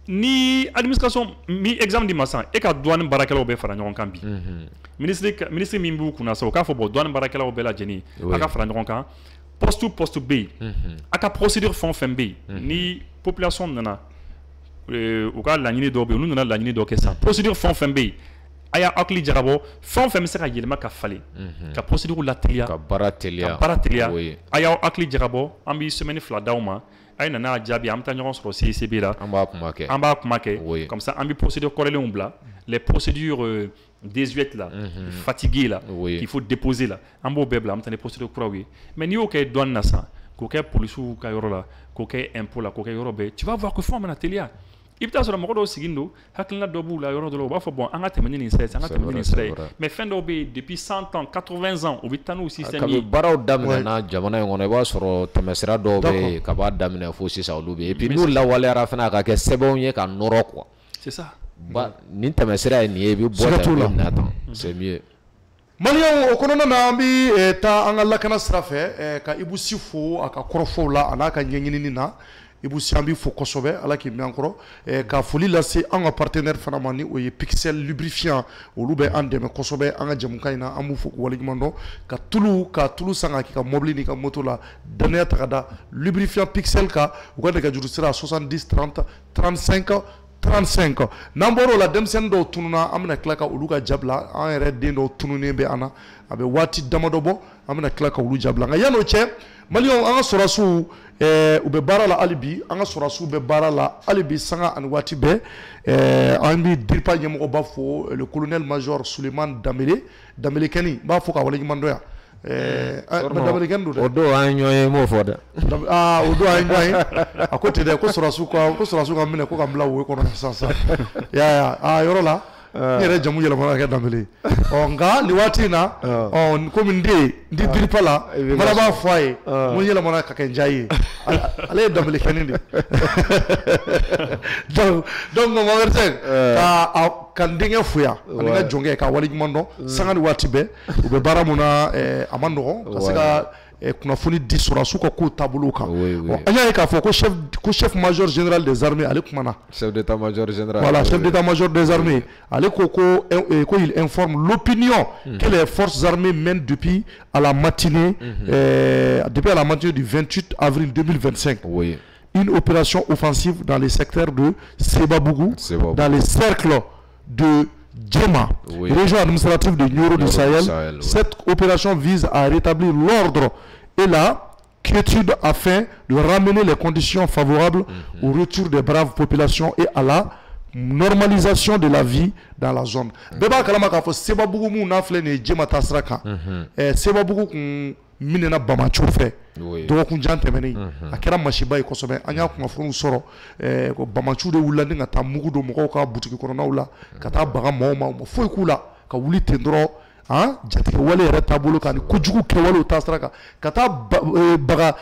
ni administration mi exemple di ma sisan e ka douane baarakɛlaw bɛɛ fara ɲɔgɔn kan bi ministre min b'u kunna sisan o k'a fɔ bon douane baarakɛlaw bɛɛ lajɛlen a ka fara ɲɔgɔn kan poste bɛ yen a ka procédure fɛn o fɛn bɛ yen ni population nana u ka laɲini dɔw bɛ yen olu nana laɲini dɔ kɛ sisan procédure fɛn o fɛn bɛ yen a y'a hakili jagabɔ fɛn o fɛn bɛ se ka yɛlɛma ka falen ka procédure lateliya ka baara teliya a y'aw hakili jagabɔ an bɛ semaine 2 d'aw ma a ye nana jaabi an bɛ taa ɲɔgɔn sɔrɔ CICB la an b'a kuma kɛ comme ça an bɛ procédure kɔrɔlenw bila les procédures désuètes là fatiguées là qu'il faut déposer là an b'o bɛɛ bila an bɛ taa ni procédure kuraw ye mais n'i y'o kɛ douane na sisan k'o kɛ polisiw ka yɔrɔ la k'o kɛ impôt la k'o kɛ yɔrɔ bɛɛ tu vas voir que fɛnw bɛna teliya i bɛ taa sɔrɔ mɔgɔ dɔw sigilen don hakilina dɔ b'u la yɔrɔ dɔ la u b'a fɔ bon an ka tɛmɛ ni nin sira ye an ka tɛmɛ ni nin sira ye mais fɛn dɔw bɛ yen depuis 100 ans 80 ans u bɛ taa n'u système ye kabi baaraw daminɛna jamana in kɔnɔ i b'a sɔrɔ tɛmɛsira dɔw bɛ yen ka b'a daminɛ fo sisan olu bɛ yen et puis n'u lawaleyara fana a ka kɛ sɛbɛnw ye ka nɔrɔ quoi c'est ça nin tɛmɛsira ye nin ye i bɛ bɔ da tan c'est mieux Maliyɛnw o kɔnɔna na an bɛ taa an ka lakana sira fɛ ka Ibu Si fo a ka kɔrɔfɔw la a n'a ka ɲɛɲinini na Ibu Si an b'i fo kosɛbɛ Ala k'i mɛn an kɔrɔ ka foli lase an ka partenaire fana ma ni o ye Pixel lubrifiant olu bɛ an dɛmɛ kosɛbɛ an ka jɛmukan in na an b'u fo k'u waleɲuman dɔn ka tulu san ka k'i ka mobili n'i ka moto la danaya ta ka da lubrifiant Pixel kan u ka nɛgɛjuru sira 70 30 35 35 n'an bɔr'o la denmisɛnnin dɔw tununa an bɛna tila ka olu ka jabila an yɛrɛ den dɔw tununen bɛ an na a bɛ waati damadɔ bɔ an bɛna tila ka olu jabila nka yan'o cɛ maliyɛnw an ka sɔrɔdasiw u bɛ baara la hali bi an ka sɔrɔdasiw bɛ baara la hali bi sanga ani waati bɛɛ an bɛ DIRPA ɲɛmɔgɔba fo le colonel major Suleiman Danbele Kɛni n b'a fɔ ka waleɲuman dɔn yan Danbele Kɛni don dɛ o don an ye ɲɔgɔn ye n m'o fɔ dɛ o don an ye ɲɔgɔn ye a ko ten dɛ ko sɔrɔdasiw ka minɛ ko ka n bila wo kɔnɔ sisan yɔrɔ la n yɛrɛ jamu yɛlɛmana ka kɛ Danbele nka nin waati in na komi n den n tɛ DIRPA la n fana b'a fɔ a ye n yɛlɛmana ka kɛ Njayi ye ale ye Danbele Kɛni de donc Mamadu Sɛki ka n denkɛ fo yan ani ka jɔnkɛ ka waleɲuman dɔn sanga ni waati bɛɛ u bɛ baara mun na a ma nɔgɔn ka se ka kunnafoni di sɔrɔdasiw ka kow taabolo kan an y'a ye k'a fɔ ko chef major général des armées ale kumana chef d'état major général voilà chef d'état major des armées ale ko il informe l'opinion que les forces armées mènent depuis à la matinée du 28 avril 2025 une opération offensive dans les secteurs de Sebabougou dans les cercles de Djema, région administrative de Nioro du Sahel. Cette opération vise à rétablir l'ordre et la quiétude afin de ramener les conditions favorables au retour des braves populations et à la normalisation de la vie dans la zone. Beba kalama ka fo Sebabougou mu na filɛ ni Djema tasira kan. Sebabougou kun minɛna Bamacho fɛ dɔgɔkun jan tɛmɛnen a kɛra masiba ye kosɛbɛ an y'a kunnafoniw sɔrɔ ko Bamacho de wulila ni ka taa mugu don mɔgɔw ka butiki kɔnɔnaw la ka taa baga mɔgɔw ma u ma foyi k'u la ka wuli ten dɔrɔn jatigɛ wale yɛrɛ taabolo kan ni kojugu kɛwalew taasira kan ka taa baga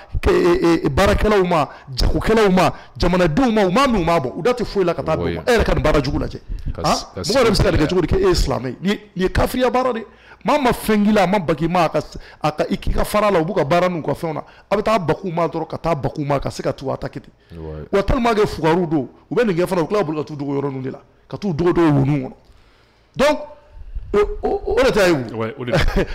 baarakɛlaw ma jagokɛlaw ma jamanadenw ma u m'a min u m'a bɔ u da tɛ foyi la ka taa d'u ma e yɛrɛ ka nin baara jugu lajɛ mɔgɔ yɛrɛ bɛ se ka nin kɛ cogo di k'e ye silamɛ ye nin ye kafiriya baara de maa ma fɛn k'i la a ma baki ma a ka i k'i ka fara la u b'u ka baara n'u ka fɛnw na a bɛ taa baku ma dɔrɔn ka taa baku ma ka se ka t'u attaquer ten wa tellement que fugaruw don u bɛ nin kɛ fana u tila bolo ka t'u dogo yɔrɔ ninnu de la ka t'u dogo wunu kɔnɔ donc o de ta ye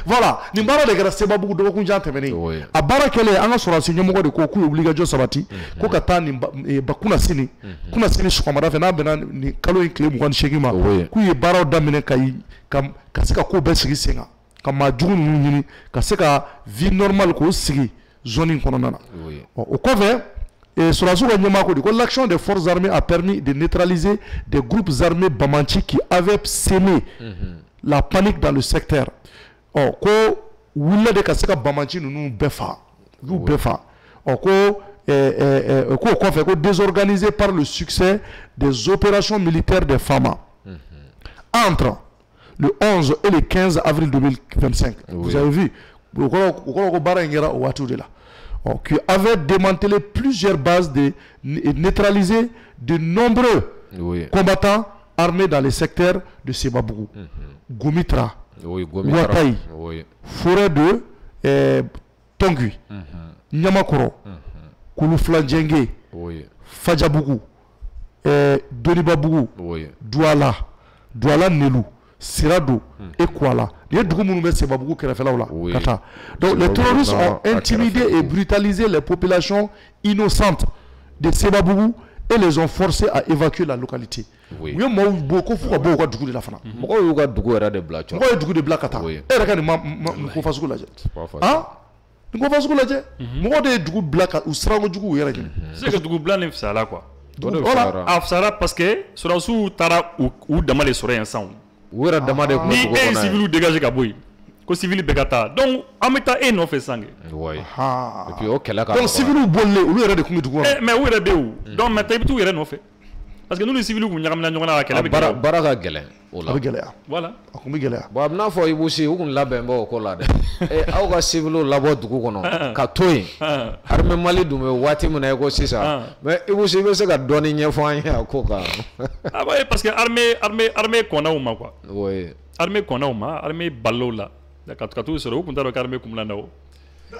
voilà nin baara de kɛra Sebabougou dɔgɔkun jan tɛmɛnen a baara kɛlen an ka sɔrɔdasi ɲɛmɔgɔ de ko k'u ye wulikajɔ sabati ko ka taa nin kunasini sɔgɔmada fɛ n'a bɛnna nin kalo in tile 28 ma k'u ye baaraw daminɛ ka se ka ko bɛɛ sigi sen kan ka maa jugu ninnu ɲini ka se ka vie normale k'o sigi zone in kɔnɔna na o kɔfɛ sɔrɔdasiw ka ɲɛmaa ko de ko l'action des forces armées a permis de neutraliser des groupes armés bamanchi qui avaient sémé la panique dans le secteur ko wulila de ka se ka Bamanchi ninnu bɛɛ fa y'u bɛɛ fa ko désorganisé par le succès des opérations militaires des FAMA. Entre le 11 et le 15 avril 2025, vous avez vu, qui avait démantelé plusieurs bases et neutralisé de nombreux combattants armés dans les secteurs de Sebabougou, Gomitra, Ouataï, forêt de Tongui, Nyamakoro, Koulouflandjengue, Fadjabougou, Donibabougou, Douala, Nelou, Sirado et Kuala. Donc les terroristes ont intimidé et brutalisé les populations innocentes de Sebabougou et les ont forcés à évacuer la localité. Oui. Oui, moi beaucoup faut beaucoup de la fana. Moi eu ga dugu era de black. Moi dugu de black ata. Era kan ko fasu la jet. Ah? Ko fasu la jet. Moi de dugu black ou srango dugu era jet. C'est que dugu blanc ne fait là quoi. Voilà, afsara parce que sur sous tara ou damale soreil ensemble. Ou era damale ko ni un civil dégagé ka boy. Ko civil bekata. Donc ameta et non fait sang. Oui. Ah. Et puis OK là. Donc civil ou bonne ou era de kungi dugu. Mais où era de où? Donc mais taïbi tout era non fait. Parce que nous les civils nous n'avons pas la quelle baraka gelen voilà bon na fo ibusi u kun labem bo ko la de e aw ga civil labo dugu kono ka toy arme mali dum wati mun ay ko sisa mais ibusi be se ga doni nyefo an ya ko ka ah ouais parce que armée kona uma quoi oui armée kona uma armée ballo la ka tout sur u kun taro armée kumla ndaw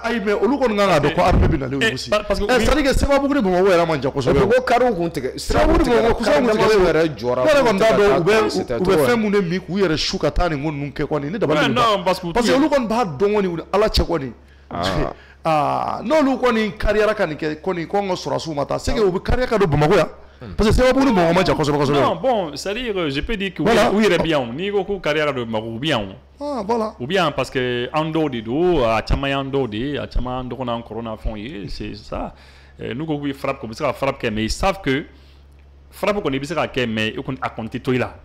ayi mais olu kɔni kan ka dɔn ko armée bɛ nalen aussi c'est à dire que Sebabougou ni Bamakɔ yɛrɛ man jan kosɛbɛ ko kariw kun tigɛ Sebabougou ni Bamakɔ kusa kun tigɛ yɛrɛ jɔra ne yɛrɛ kɔni t'a dɔn u bɛ fɛn mun de min k'u yɛrɛ su ka taa nin ko ninnu kɛ kɔni ne dabali non parce que olu kɔni b'a dɔn kɔni ala cɛ kɔni n'olu kɔni kariyara ka nin kɛ kɔni ko an ka sɔrɔsiw ma taa c'est que u bɛ kariya ka don Bamakɔ yan parce que Sebabougou ni Bamakɔ man jan kosɛbɛ non bon c'est à dire je peux dire que oui yɛrɛ bi yan n'i ko ko kariya de Bamakɔ bi yan ah voilà ou bien parce que en dehors de do a caman en dehors de a caman dɔgɔna corona fond c'est ça nous ko bi frappe comme ça frappe mais ils savent que frappe qu'on est bisa ka mais a compté toi là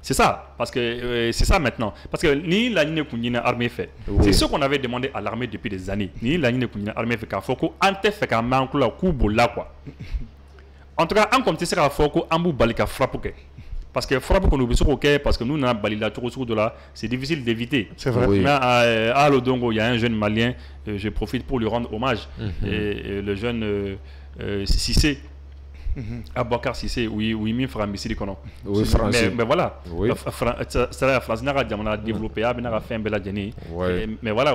c'est ça parce que c'est ça maintenant parce que ni la ligne kunina armée fait c'est ce qu'on avait demandé à l'armée depuis des années ni la ligne kunina armée fait ka foko ante fait ka manku la kubo là quoi en tout cas en compté c'est ka foko ambu balika frappe que parce que frappe qu'on oublie ce qu'on parce que nous n'avons pas la tour de là c'est difficile d'éviter c'est vrai mais à l'Odongo il y a un jeune malien je profite pour lui rendre hommage et le jeune Cissé Abouakar Cissé oui mi fera missile kono mais voilà c'est la France n'a pas développé a bien fait un bel adjeni mais voilà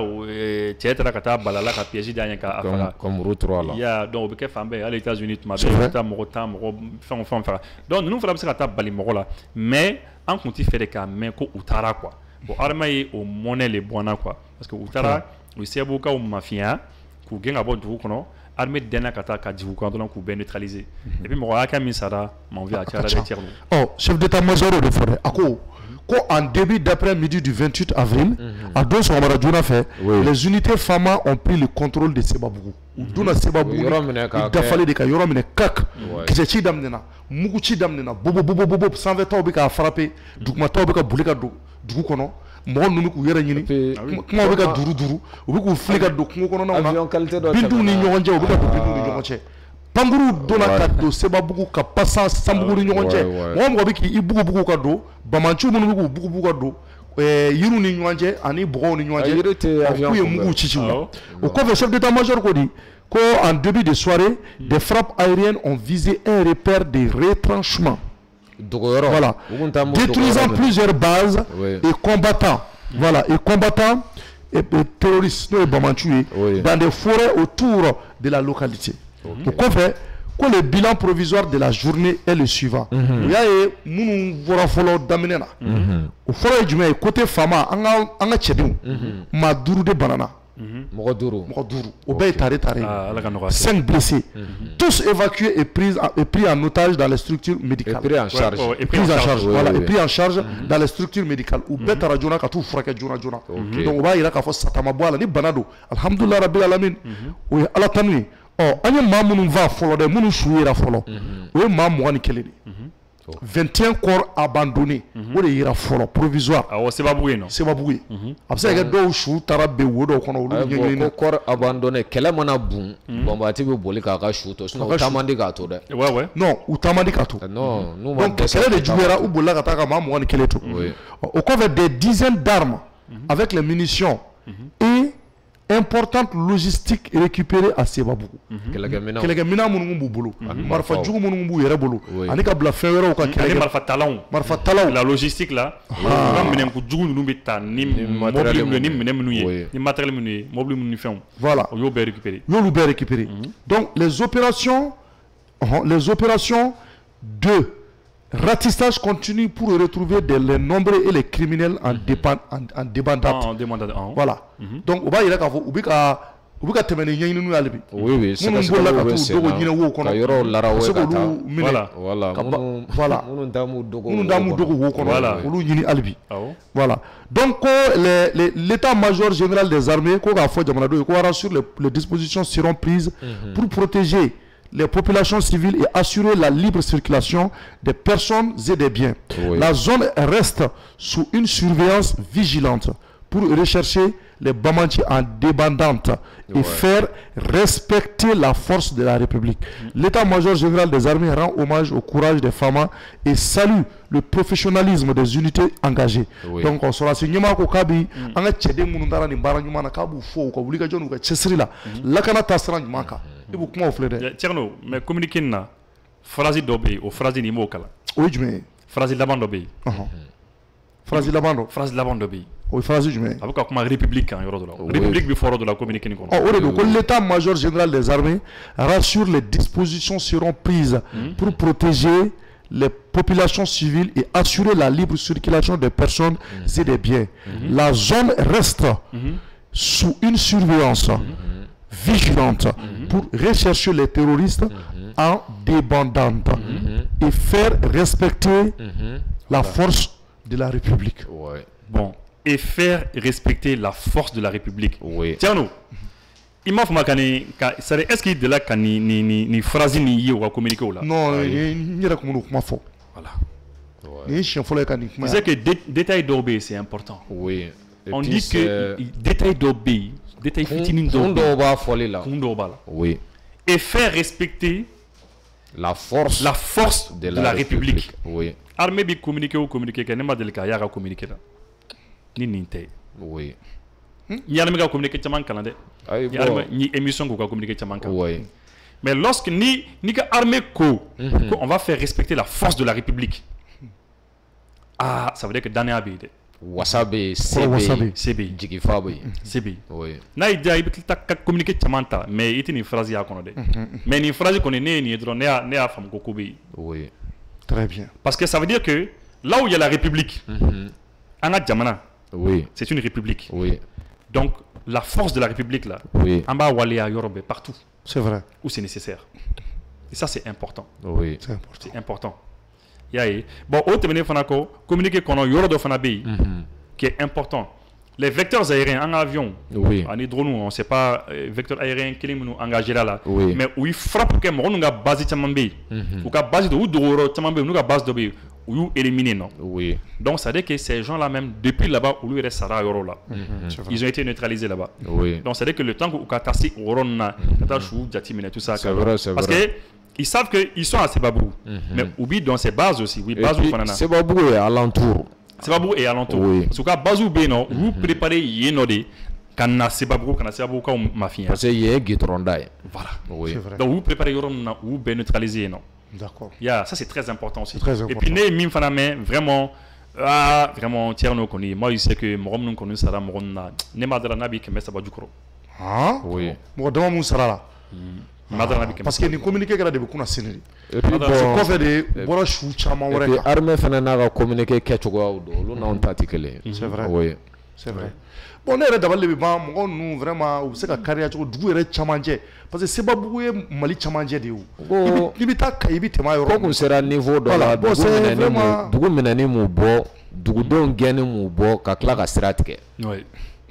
théâtre kata balala ka piège dernier ka comme route 3 là il y a donc au fambe à les États-Unis tu m'as ta morotam enfin donc nous fera ça ta bali moro là mais en continue faire des cas mais ko utara quoi bon armée au monnaie les boina quoi parce que utara oui c'est beaucoup au mafia ku genga bon du kono armée dena kata ka divu quand on peut neutraliser et puis moi aka misara m'envie à tirer oh chef d'état-major de forêt ako ko en début d'après-midi du 28 avril à deux somara juna fait les unités FAMA ont pris le contrôle de Sebabougou duna Sebabougou il fallait de ka yoro mine kak kisechi damnena muguchi damnena bobo 120 taw bi ka frapper duguma taw bi ka bulika dugu kono mɔgɔ ninnu k'u yɛrɛ ɲini kuma bɛ ka duru u bɛ k'u fili ka don kungo kɔnɔnaw na bintu ni ɲɔgɔn cɛ u bɛ ka don bintu ni ɲɔgɔn cɛ pankuru donna ka don Sebabougou ka pasa Sanbugu ni ɲɔgɔn cɛ mɔgɔ bɛ k'i bugubugu ka don bamanciw minnu bɛ k'u bugubugu ka don yiriw ni ɲɔgɔn cɛ ani bɔgɔw ni ɲɔgɔn cɛ k'u ye muguw ci la o kɔfɛ chef d'état-major ko di ko en début de soirée des frappes aériennes ont visé un repère de retranchement. Voilà, détruisant plusieurs bases et combattants, voilà, et combattants et terroristes dans des forêts autour de la localité. Donc, en fait, le bilan provisoire de la journée est le suivant. Il y a un follow d'amener au forêt du côté Fama, en a tchèdou, ma douru de banana. Mogaduru. Au Bay Taré. 5 blessés. Tous évacués et pris en otage dans les structures médicales. Et pris en charge. Et pris en charge dans les structures médicales. Ou Betara Jona Katou Fraka Jona. Donc on va y aller à Satama Boala, ni Banado. Alhamdulillah Rabbil Alamin. Oui, à la tanui. Oh, on y a Mamoun va follow de Mounou Chouira follow. Oui, Mamouani Kelly. 21 corps abandonnés. O de yira fɔlɔ provisoire. Awɔ Sebabou ye non. Sebabou ye. A bɛ se ka kɛ dɔw su taara ben wo dɔw kɔnɔ olu ɲɛɲini. Ko corps abandonné kɛlɛ mana bun bɔnbati bɛ boli k'a ka su to sinon u taa man di k'a to dɛ. Ouais. Non u taa man di k'a to. Non n'u ma donc kɛlɛ de juguyara u bolila ka taa ka maa 21 to. O kɔfɛ des dizaines d'armes avec les munitions et importante logistique récupérée à Sebabou. Kɛlɛkɛminɛn minnu b'u bolo, marifa jugu minnu b'u yɛrɛ bolo, ani ka bila fɛn wɛrɛw ka kɛlɛ. Marifa talaw. La logistique là, ka minɛn ko jugu ninnu bɛ taa ni mobili minnu ni minɛn minnu ye, ni matériel minnu ye, mobili minnu ni fɛnw. Voilà. O y'o bɛɛ récupérer. Y'olu bɛɛ récupérer. Donc les opérations de ratissage continue pour retrouver les nombreux et les criminels en débandade. Voilà. Donc, on va y aller u bɛ ka tɛmɛ ni ɲɛɲininiw y'ale bi. Oui, minnu bolila ka t'u dogo ɲinɛ wo kɔnɔ. Ka yɔrɔ larawɛ ka taa. Voilà. Minnu t'a m'u dogo wo kɔnɔ. Olu ɲini hali bi. Voilà. Donc, l'état-major général des armées ko k'a fɔ jamanadenw ye ko rassure les dispositions seront prises pour protéger les populations civiles et assurer la libre circulation des personnes et des biens. La zone reste sous une surveillance vigilante pour rechercher les Bamanchi en débandante et faire respecter la force de la République. L'état-major général des armées rend hommage au courage des femmes et salue le professionnalisme des unités engagées. Donc on sera signé ko kabi anga cede munun dara ni bara nyuma na kabu fo ko wuli ka jonu ka cesri la lakana tasra nyuma ka ibu kuma ofle de Tierno mais communiquer na phrase dobe o phrase ni mo kala o jume phrase laban dobe phrase laban dobe o phrase jume abuka kuma république en yoro de la république bi foro de la communiquer ni kono l'état-major général des armées rassure les dispositions seront prises pour protéger les populations civiles et assurer la libre circulation des personnes et des biens. La zone reste sous une surveillance vigilante pour rechercher les terroristes en débandante et faire respecter la force de la République. Bon, et faire respecter la force de la République. Tiens-nous. Il m'a fait est-ce qu'il est là quand ni phrase ni ou communiquer là? Non, il n'y a comme nous faux. Voilà. Il sait que détail d'obé c'est important. Oui. On dit que détail d'obé, détail fitinin d'obé. Oui. Et faire respecter la force de la République. Oui. Armée bi communiquer ou communiquer que n'est pas délicat ya communiquer là. Ni ninte. Oui. Il y a des communiquer chaman canadais. Il y a une émission qui communiquer chaman canadais. Mais lorsque ni que armée on va faire respecter la force de la République. Ah, ça veut dire que Dane Abide. Wasabe, CB, Jigifabe. CB. Oui. Na idea il faut communiquer chamanta, mais il y a une phrase à connaître. Mais une phrase qu'on est né drone né à femme kokobi. Oui. Très bien. Parce que ça veut dire que là où il y a la République, Anna Djamana. Oui. C'est une république. Oui. Donc la force de la République là, en bas Walea Yorobe partout. C'est vrai. Où c'est nécessaire. Et ça c'est important. Oui. C'est important. Bon, au terme fanako communiquer qu'on yoro de fanabi qui est important. Les vecteurs aériens en avion, en drone, on ne sait pas vecteur aérien qui nous engagé là, mais où il frappe que mon nous a base tamambé, ou qu'a base de ou d'oro tamambé, nous a base de bé, ou éliminé non. Oui. Donc ça veut dire que ces gens là même depuis là-bas où lui reste Sarah Yoro là, ils ont été neutralisés là-bas. Oui. Donc ça veut dire que le temps où Katasi Orona, Katachou, Jatimine tout ça, c'est vrai, c'est vrai. Parce que ils savent qu'ils sont à Sebabou, mais oublie dans ses bases aussi. Oui, Bazou Fanana. Sebabou est alentour. Sebabou est alentour. Oui. En tout cas, Bazou Beno, vous préparez Yenode, Kana Sebabou, Kana Sebabou, comme ma fille. Parce qu'il y a un guitrondaï. Voilà. Oui. Donc vous préparez Yorom, vous neutralisez, non? D'accord. Ça c'est très important aussi. Très important. Et puis, Mim Faname, vraiment, vraiment, Tierno Koni, moi je sais que Morom non connu Sara Morona, Nemadra Nabi Kemesa Badjukro. Ah? Oui. Moi, devant mon Sarala. Parce que ni communiquer que de beaucoup na sénéri. Et puis bon, fait de bora chou chama wara. Et armée fana na ka communiquer ketchugo do, lu na on tatikele. C'est vrai. Oui. C'est vrai. Bon, ne dabal le ba mo nous vraiment ou se ka carrière ko dugu re chamanje parce que c'est ba bugu mali chamanje de ou. Ni bi ta kai bi tema yoro. Ko sera niveau do la dugu menani mu bo, dugu don gene mu bo ka kla ka stratike. Oui.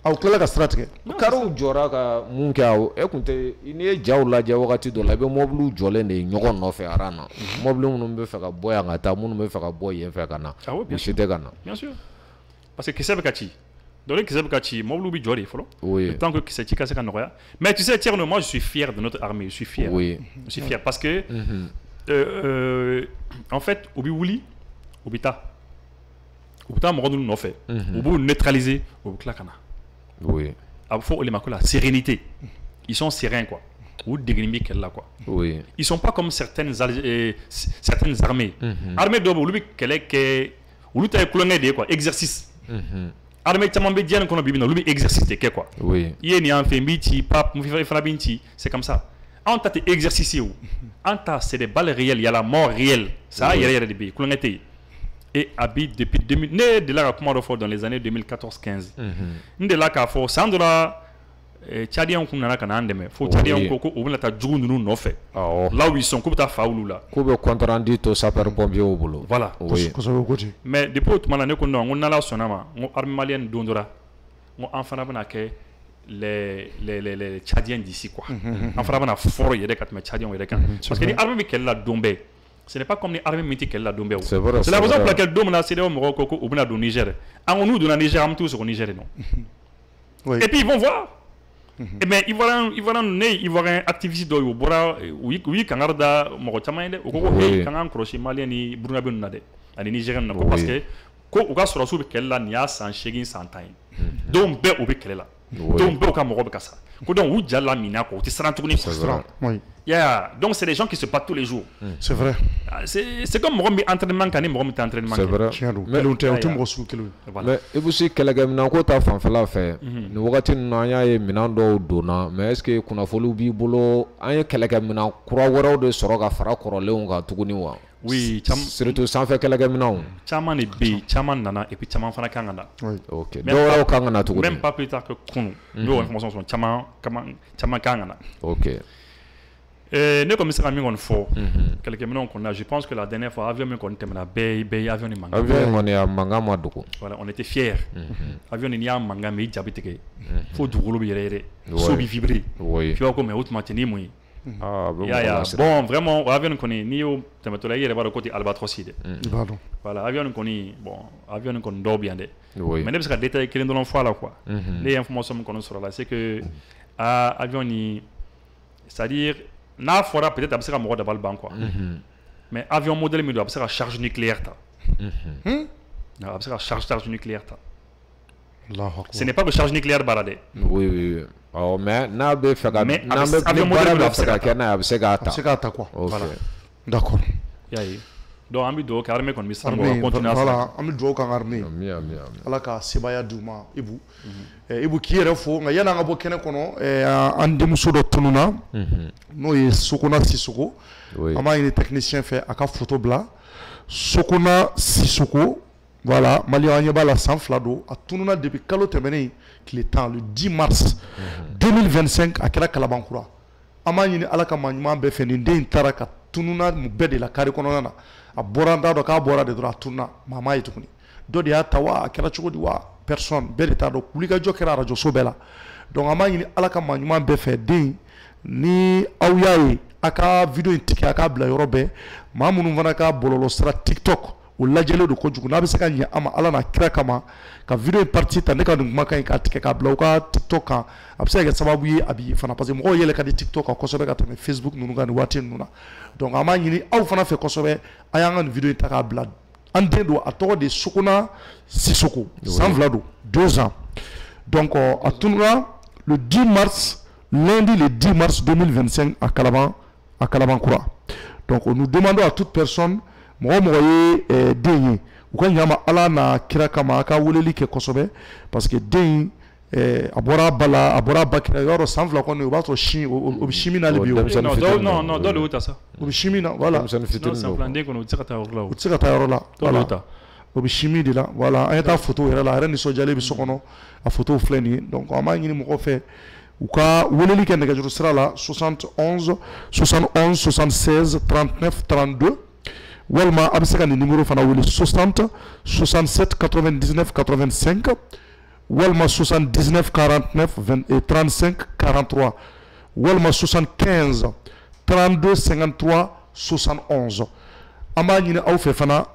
aw kila ka sira tigɛ kariw jɔra ka mun kɛ aw e kun tɛ n'i ye jaw lajɛ wagati dɔ la i bɛ mɔbiliw jɔlen de ɲɔgɔn nɔfɛ aran na mɔbili minnu bɛ fɛ ka bɔ yan ka taa minnu bɛ fɛ ka bɔ yen fɛ ka na u si tɛ ka na bien sûr parce que kisɛ bɛ ka ci donc ni kisɛ bɛ ka ci mɔbiliw bɛ jɔ de fɔlɔ tant que kisɛ ci ka se ka nɔgɔya mais tu sais Thierno, moi je suis fier de notre armée, je suis fier parce que en fait u bɛ wuli u bɛ taa mɔgɔ ninnu nɔfɛ u b'u neutraliser u bɛ tila ka na a bɛ fɔ o de ma ko la sérénité, ils sont sereins quoi, ou degeni bɛ kɛlɛ la quoi, ils sont pas comme certaines armées, armée dɔw bɛ olu bɛ kɛlɛ kɛ olu ta ye kulonkɛ de ye quoi, exercice, armée caman bɛ diɲɛ nin kɔnɔ bi bi in na olu bɛ exercice de kɛ quoi, i ye nin y'an fɛ n b'i ci pap n fana b'i ci, c'est comme ça, anw ta tɛ exercice ye o, anw ta c'est des balles réelles, il y a la mort réelle, ça yɛrɛ yɛrɛ de bɛ yen kulonkɛ tɛ yen. Et habite depuis 2000, né de là dans les années 2014-15. De là qu'à fort, Sandra, Tchadien qu'on a quand même, faut Tchadien qu'on on a ta joue nous n'en fait. Là où ils sont, comme ta faoulou là. Comme contre rendu tout ça par pompier au boulot. Voilà. Mais depuis tout le monde on a la sonama, on armée malienne d'Ondora, on enfant a que les Tchadiens d'ici quoi. Enfant a fort y a des quatre Tchadiens ou des quatre. Parce que les armées qu'elle a dombé. Ce n'est pas comme les armées mythiques qu'elle a dombé. C'est la raison pour laquelle Dom a cédé au Maroc ou bien au Niger. En nous, dans le Niger, on tous au Niger, non. Et puis ils vont voir. Et bien ils voient un activiste d'où oui, quand on a Morocamaïde, ou quand on crochet malien ni Burnabe Nade, à Nigériens, parce que quand on a sur la soupe qu'elle a n'y a sans chégin sans taille. Donc bé ou bé qu'elle là. Donc bé au Cameroun ça. Quand on ou la mina, tu seras tourné. Donc c'est des gens qui se battent tous les jours. C'est vrai. C'est comme moi entraînement quand moi entraînement. C'est vrai. Mais et vous savez que la gamme n'a pas fait faire fait. Nous regardons n'aya et minando dona. Mais est-ce que qu'on a fallu bibolo aya que la gamme n'a croire wara de soroga fara korole on ga tuguni wa. Oui, surtout sans faire que la gamme n'a. Chaman et B, chaman nana et puis chaman fana kangana. OK. Donc kangana tuguni. Même pas plus tard que kunu. Nous informations sont chaman kangana. OK. Nous comme ça on fort quelques minutes qu'on a, je pense que la dernière fois avion qu'on était na bay avion ni manga. Avion on est à manga madoko. Voilà, on était fiers. Avion ni ya manga mais jabiteke. Faut du rouleau yéré. So bi vibrer. Tu vois comme automatiquement moi. Ah bon vraiment avion qu'on est ni au tamato yéré ba côté Albatros ide. Voilà, avion qu'on est bon, avion qu'on dort bien de. Mais parce que détail que dans l'enfant là quoi. Les informations qu'on a sur là c'est que avion ni c'est-à-dire n'a fora peut-être absera mort de balban quoi. Mais avion modèle mais doit absera charge nucléaire ta. Absera charge nucléaire ta. Ce n'est pas que charge nucléaire baradé. Oui. Oh mais n'a be faga n'a be avion modèle doit absera kana absera ta. Absera ta quoi. Voilà. D'accord. Yayi. Donc ami do armée kon mi sango continuer. Voilà, ami do kan armée. Ala ka sebaya duma ibu. Ibu ki yɛrɛ fo nka yana ka bɔ kɛnɛ kɔnɔ an denmuso dɔ tununa n'o ye Sokona Sisoko an b'a ɲini technicien fɛ a ka photo bila Sokona Sisoko voilà maliyɛn an ɲɛ b'a la san 2 don a tununa depuis kalo tɛmɛnen tile 10 le 10 mars 2025 a kɛra Kalabankura an b'a ɲini Ala ka maa ɲuman bɛɛ fɛ nin den in taara ka tununa bɛɛ de la carré kɔnɔna na a bɔra an t'a dɔn k'a bɔra de dɔrɔn a tununa maa m'a ye tuguni dɔ de y'a ta wa a kɛra cogo di wa personne bɛɛ de t'a dɔn wulikajɔ kɛra radio so bɛɛ la donc an b'a ɲini Ala ka maa ɲuman bɛɛ fɛ den ni aw y'a ye a ka video in tigɛ a k'a bila yɔrɔ bɛɛ maa minnu fana ka bɔlɔlɔ sira TikTok o lajɛlen don kojugu n'a bɛ se ka ɲɛ an ma Ala n'a kira kama ka video in partie ta ne ka nin kumakan in k'a tigɛ k'a bila u ka TikTok kan a bɛ se ka kɛ sababu ye a bi fana parce que mɔgɔw yɛlɛ ka di TikTok kan kosɛbɛ ka tɛmɛ Facebook ninnu kan nin waati ninnu na donc an b'a ɲini aw fana fɛ kosɛbɛ a y'an ka nin video in ta k'a bila an den don a tɔgɔ de Sokona Sisoko san 2 don 2 ans donc a tununa le 10 mars lundi le 10 mars 2025 à Kalabankura donc nous demandons à toute personne mɔgɔ ye den ye u ka ɲama Ala n'a kira kama a ka weleli kɛ kosɛbɛ parce que den a bɔra ba la a bɔra ba kira yɔrɔ san 2 kɔni o b'a sɔrɔ sin o bɛ sin min na hali bi non dɔ de y'o ta sa o bɛ sin min na voilà san 2 kɔnɔ o tɛ se ka taa yɔrɔ la o tɛ se ka taa yɔrɔ la voilà o bɛ sin min de la voilà an ye taa photo yɛrɛ la a yɛrɛ nisɔndiyalen bɛ so kɔnɔ a photo filɛ nin ye donc an b'a ɲini mɔgɔw fɛ u ka weleli kɛ nɛgɛjuru sira la 71 76 39 32 walima a bɛ se ka nin numéro fana wele 60 67 99 85 walma 79 49 35 43 walma 75 32 53 71 an b'a ɲini aw fɛ fana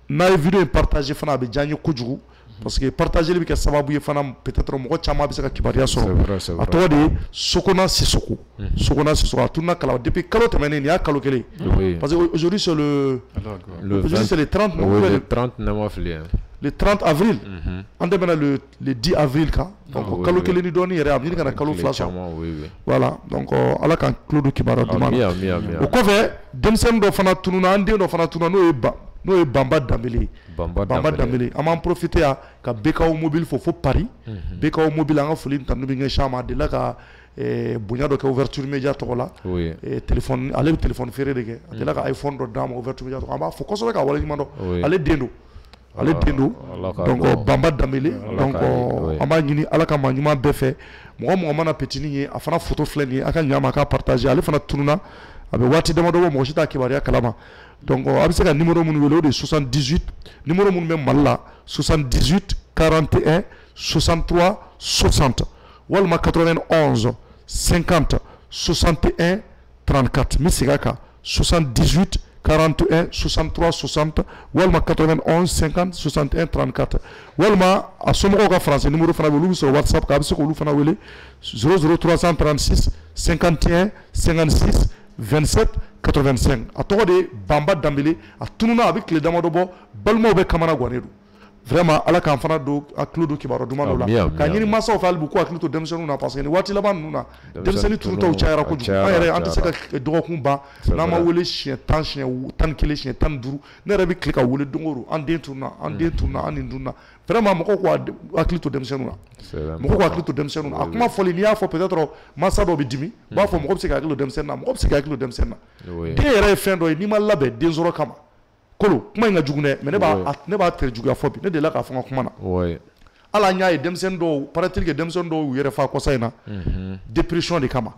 n'a ye vidéo in partager fana a bɛ diya n ye kojugu parce que partager bɛ kɛ sababu ye fana peut-être mɔgɔ caman bɛ se ka kibaruya sɔrɔ a tɔgɔ de ye Sokona Sissoko Sokona Sissoko a tununa kala depuis kalo tɛmɛnen nin y'a kalo kelen parce que aujourd'hui c'est le 30 le 30 avril an tɛmɛna le 10 avril kan donc kalo kelen ni dɔɔni yɛrɛ a bɛ ɲini ka na kalo fila sɔrɔ voilà donc ala k'an tulo don kibaruya duman na o kɔfɛ denmisɛnnin dɔ fana tununa an den dɔ fana tununa n'o ye Bamba Dambele Bamba Dambele an b'an profiter yan ka BKO mobile fo Paris BKO mobile an ka foli tanu bɛ ɲɛsin ma a delila ka bonya dɔ kɛ ouverture média tɔgɔ la téléphone ale bɛ téléphone feere de kɛ a delila ka iPhone dɔ d'a ma ouverture média tɔgɔ an b'a fɔ kosɛbɛ ka waleɲuman dɔn ale den don donc Bamba Dambele donc an b'a ɲini ala ka maa ɲuman bɛɛ fɛ mɔgɔ mana petini ye a fana photo filɛ nin ye a ka ɲa ma a ka partager ale fana tununa a bɛ waati damadɔ bɔ mɔgɔ si t'a kibaruya kalama donc a bɛ se ka numéro minnu wele o de ye 78 numéro minnu bɛ Mali la 78 41 63 60 walima 91 50 61 34 mi segin a kan 78 41 63 60 walima 91 50 61 34 walima a somɔgɔw ka français numéro fana bɛ olu bɛ sɔrɔ WhatsApp kan a bɛ se k'olu fana wele 00336 51 56 27 85 a tɔgɔ de ye Bamba Dambele a tununa a bɛ tile damadɔ bɔ balimaw bɛ kamana gannen don vraiment ala k'an fana don a tulo don kibaruya duman dɔ la ka ɲini mansaw fɛ hali bi k'u hakili to denmisɛnninw na parce que nin waati laban ninnu na denmisɛnnin tunutaw cayara kojugu an yɛrɛ an tɛ se ka dɔgɔkun ban n'an ma wele siɲɛ 10 siɲɛ 11 siɲɛ 15 ne yɛrɛ bɛ tile ka wele don o don an den tununa an nin dunna vraiment mɔgɔw k'u hakili to denmisɛnninw na mɔgɔw k'u hakili to denmisɛnninw na a kuma fɔli n'i y'a fɔ peut-être mansa dɔw bɛ dimi u b'a fɔ mɔgɔ bɛ se ka hakili to denmisɛnnin na mɔgɔ bɛ se ka hakili to denmisɛnnin na den yɛrɛ ye fɛn dɔ ye n'i ma labɛn den sɔrɔ kama kolo kuma in ka jugu dɛ mais ne b'a tere juguya fɔ bi ne delila k'a fɔ n ka kuma na ala an y'a ye denmisɛnnin dɔw paraît-il que denmisɛnnin dɔw y'u yɛrɛ fa kɔsa in na dépression de kama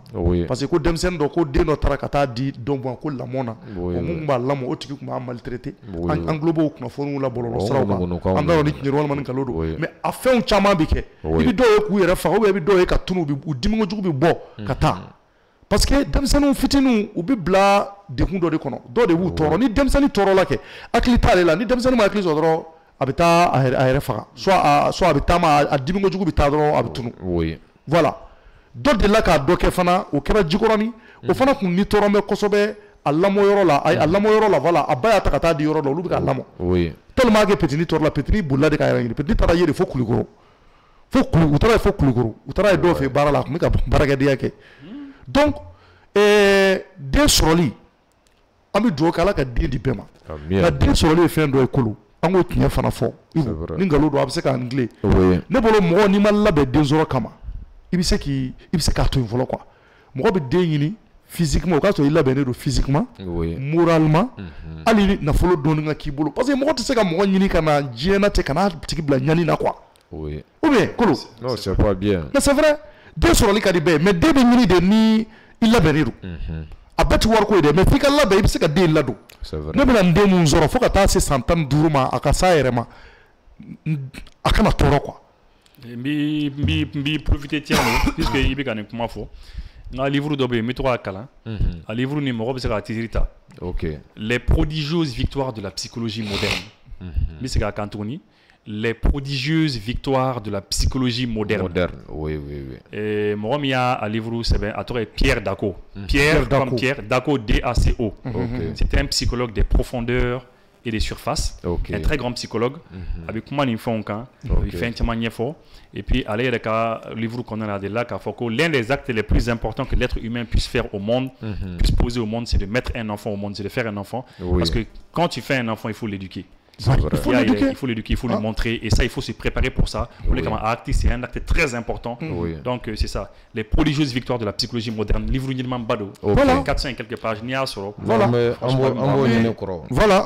parce que ko denmisɛnnin dɔ ko den dɔ taara ka taa di dɔ ma ko lamɔ na o mun b'a lamɔ o tigi tun b'a maltraité an tulo b'o kunnafoniw la bɔlɔlɔ siraw kan an t'a dɔn ni tiɲɛ don walima ni nkalon don mais a fɛnw caman bɛ kɛ i bɛ dɔw ye k'u yɛrɛ faga ou bien i bɛ dɔw ye ka tunu u dimi kojugu bɛ bɔ ka taa parce que denmisɛnninw fitininw u bɛ bila dekun dɔ de kɔnɔ dɔw de b'u tɔɔrɔ ni denmisɛnnin tɔɔrɔ la kɛ hakili t'ale la ni denmisɛnnin ma hakili sɔrɔ dɔrɔn a bɛ taa a yɛrɛ faga soit a bɛ taama a dimi kojugu bɛ taa dɔrɔn a bɛ tunu voilà dɔ delila k'a dɔ kɛ fana o kɛra Jikɔrɔni o fana tun ni tɔɔrɔ bɛ kosɛbɛ a lamɔyɔrɔ la a lamɔyɔrɔ la voilà a ba y'a ta ka taa di yɔrɔ la olu bɛ k'a lamɔ tellement que petini tɔɔrɔ la petini bolila de k'a yɛrɛ ɲini petini taara ye de fo Kulikoro u taara ye fo Kulikoro u taara ye dɔw fɛ baara la a tun bɛ ka baarakɛdenya kɛ donc den sɔrɔli an bɛ dugawu kɛ ala ka den di bɛɛ ma nka den sɔrɔli ye fɛn dɔ ye kolo an k'o tiɲɛ fana fɔ ni nkalon don a bɛ se k'an tilen ne bolo mɔgɔ n'i ma labɛn den sɔrɔ kama i bɛ se k'a to yen fɔlɔ quoi mɔgɔ bɛ den ɲini physiquement o k'a sɔrɔ i labɛnnen don physiquement moralement hali ni nafolo dɔɔni ka k'i bolo parce que mɔgɔ tɛ se ka mɔgɔ ɲini ka na diɲɛlatigɛ ka n'a tigi bila ɲani na quoi ou bien kolo non c'est pas bien mais c'est vrai den sɔrɔli ka di bɛɛ mais den bɛ ɲini de ni i labɛnnen don a bɛɛ tɛ wariko ye dɛ mais f'i ka labɛn i bɛ se ka den ladon ne bɛna n den mun sɔrɔ fo ka taa se san 15 ma a ka s'a yɛrɛ ma a kana tɔɔrɔ quoi n b'i profiter tiɲɛ don puisque i bɛ ka nin kuma fɔ n ka livre dɔ bɛ yen n bɛ to k'a kalan a livre nin mɔgɔ bɛ se k'a titre ta les prodigieuses victoires de la psychologie moderne n bɛ se k'a kan tuguni les prodigieuses victoires de la psychologie moderne. Oui. Mɔgɔ min y'a livre sɛbɛn a tɔgɔ ye Pierre Daco. Pierre comme Pierre, Daco D-A-C-O. C'était un psychologue des profondeurs et des surfaces. Un très grand psychologue. A bɛ kuma nin fɛnw kan. A bɛ fɛn caman ɲɛfɔ. Et puis ale yɛrɛ ka livre kɔnɔna la de là k'a fɔ ko l'un des actes les plus importants que l'être humain puisse faire au monde, puisse poser au monde, c'est de mettre un enfant au monde, c'est de faire un enfant. Parce que quand tu fais un enfant, il faut l'éduquer. Il faut l'éduquer, il faut lui montrer, et ça il faut se préparer pour ça. C'est un acte très important. Donc c'est ça, les prodigieuses victoires de la psychologie moderne. Livre Nilman Bado, 400 quelques pages. Voilà,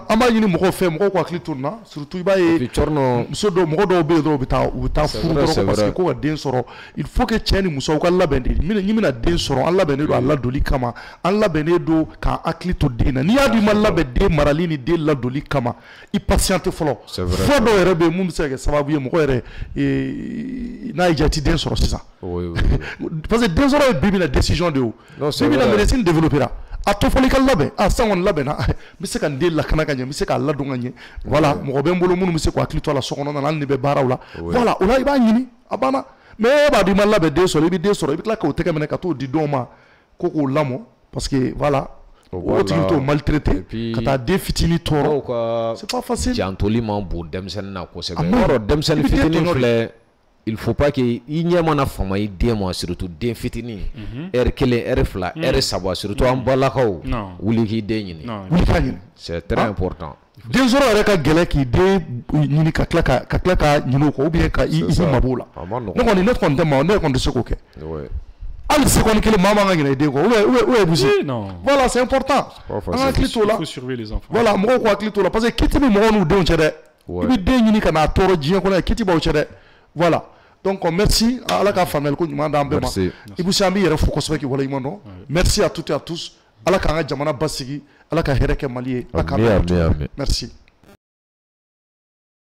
on va y faire mon quoi que tourna, surtout il va y ce dont mon dos bédo bita fou parce que quoi den soro. Il faut que tienne muso ka labende. Mina den soro, Allah benedo Allah doli kama, Allah benedo ka akli to dena. Ni adi mal labende maralini de la doli kama. patienter fɔlɔ fɔ dɔw yɛrɛ bɛ yen mun bɛ se ka kɛ sababu ye mɔgɔ yɛrɛ n'a y'i diya i ti den sɔrɔ sisan parce que den sɔrɔ ye bi bɛna décision de ye o bi bɛna médecine développera a to fɔli ka labɛn san kɔni labɛnna n bɛ se ka n den lakana ka ɲɛ n bɛ se k'a ladon ka ɲɛ voilà mɔgɔ bɛ n bolo minnu bɛ se k'u hakili to a la so kɔnɔna na hali ni bɛ baaraw la voilà o la i b'a ɲini a banna mais e b'a dɔn i ma labɛn den sɔrɔ i bɛ den sɔrɔ i bɛ tila k'o tɛgɛ minɛ ka t'o di dɔw ma ko k'o lamɔ parce que voilà o tigi t'o maltraité ka taa den fitinin tɔɔrɔ c'est pas facile jantoli man bon denmisɛnnin na kosɛbɛ yɔrɔ denmisɛnnin fitinin filɛ il faut pas que i ɲɛ mana fama i den ma surtout den fitinin heure kelen heure fila heure saba surtout an balakaw wuli k'i den ɲini wuli k'a ɲini c'est très important den sɔrɔ yɛrɛ ka gɛlɛn k'i den ɲini ka tila ka ɲini o kɔ ou bien ka i mabɔ la ne kɔni tɛ maa ne kɔni tɛ se k'o kɛ hali seconde kelen maa man ka ɲinɛ i den kɔ ou bien busi voilà c'est important an ka hakili t'o la voilà mɔgɔw k'u hakili t'o la parce que kiti bɛ mɔgɔw n'u denw cɛ dɛ i bɛ den ɲini ka n'a tɔɔrɔ diɲɛ kɔnɔ kiti b'aw cɛ dɛ voilà donc merci ala ka faamuyali ko ɲuman d'an bɛɛ ma Ibou an b'i yɛrɛ fo kosɛbɛ k'i waleɲuman dɔn merci à toutes et à tous ala k'an ka jamana basigi ala ka hɛrɛ kɛ Mali ye ala k'an bɛɛ merci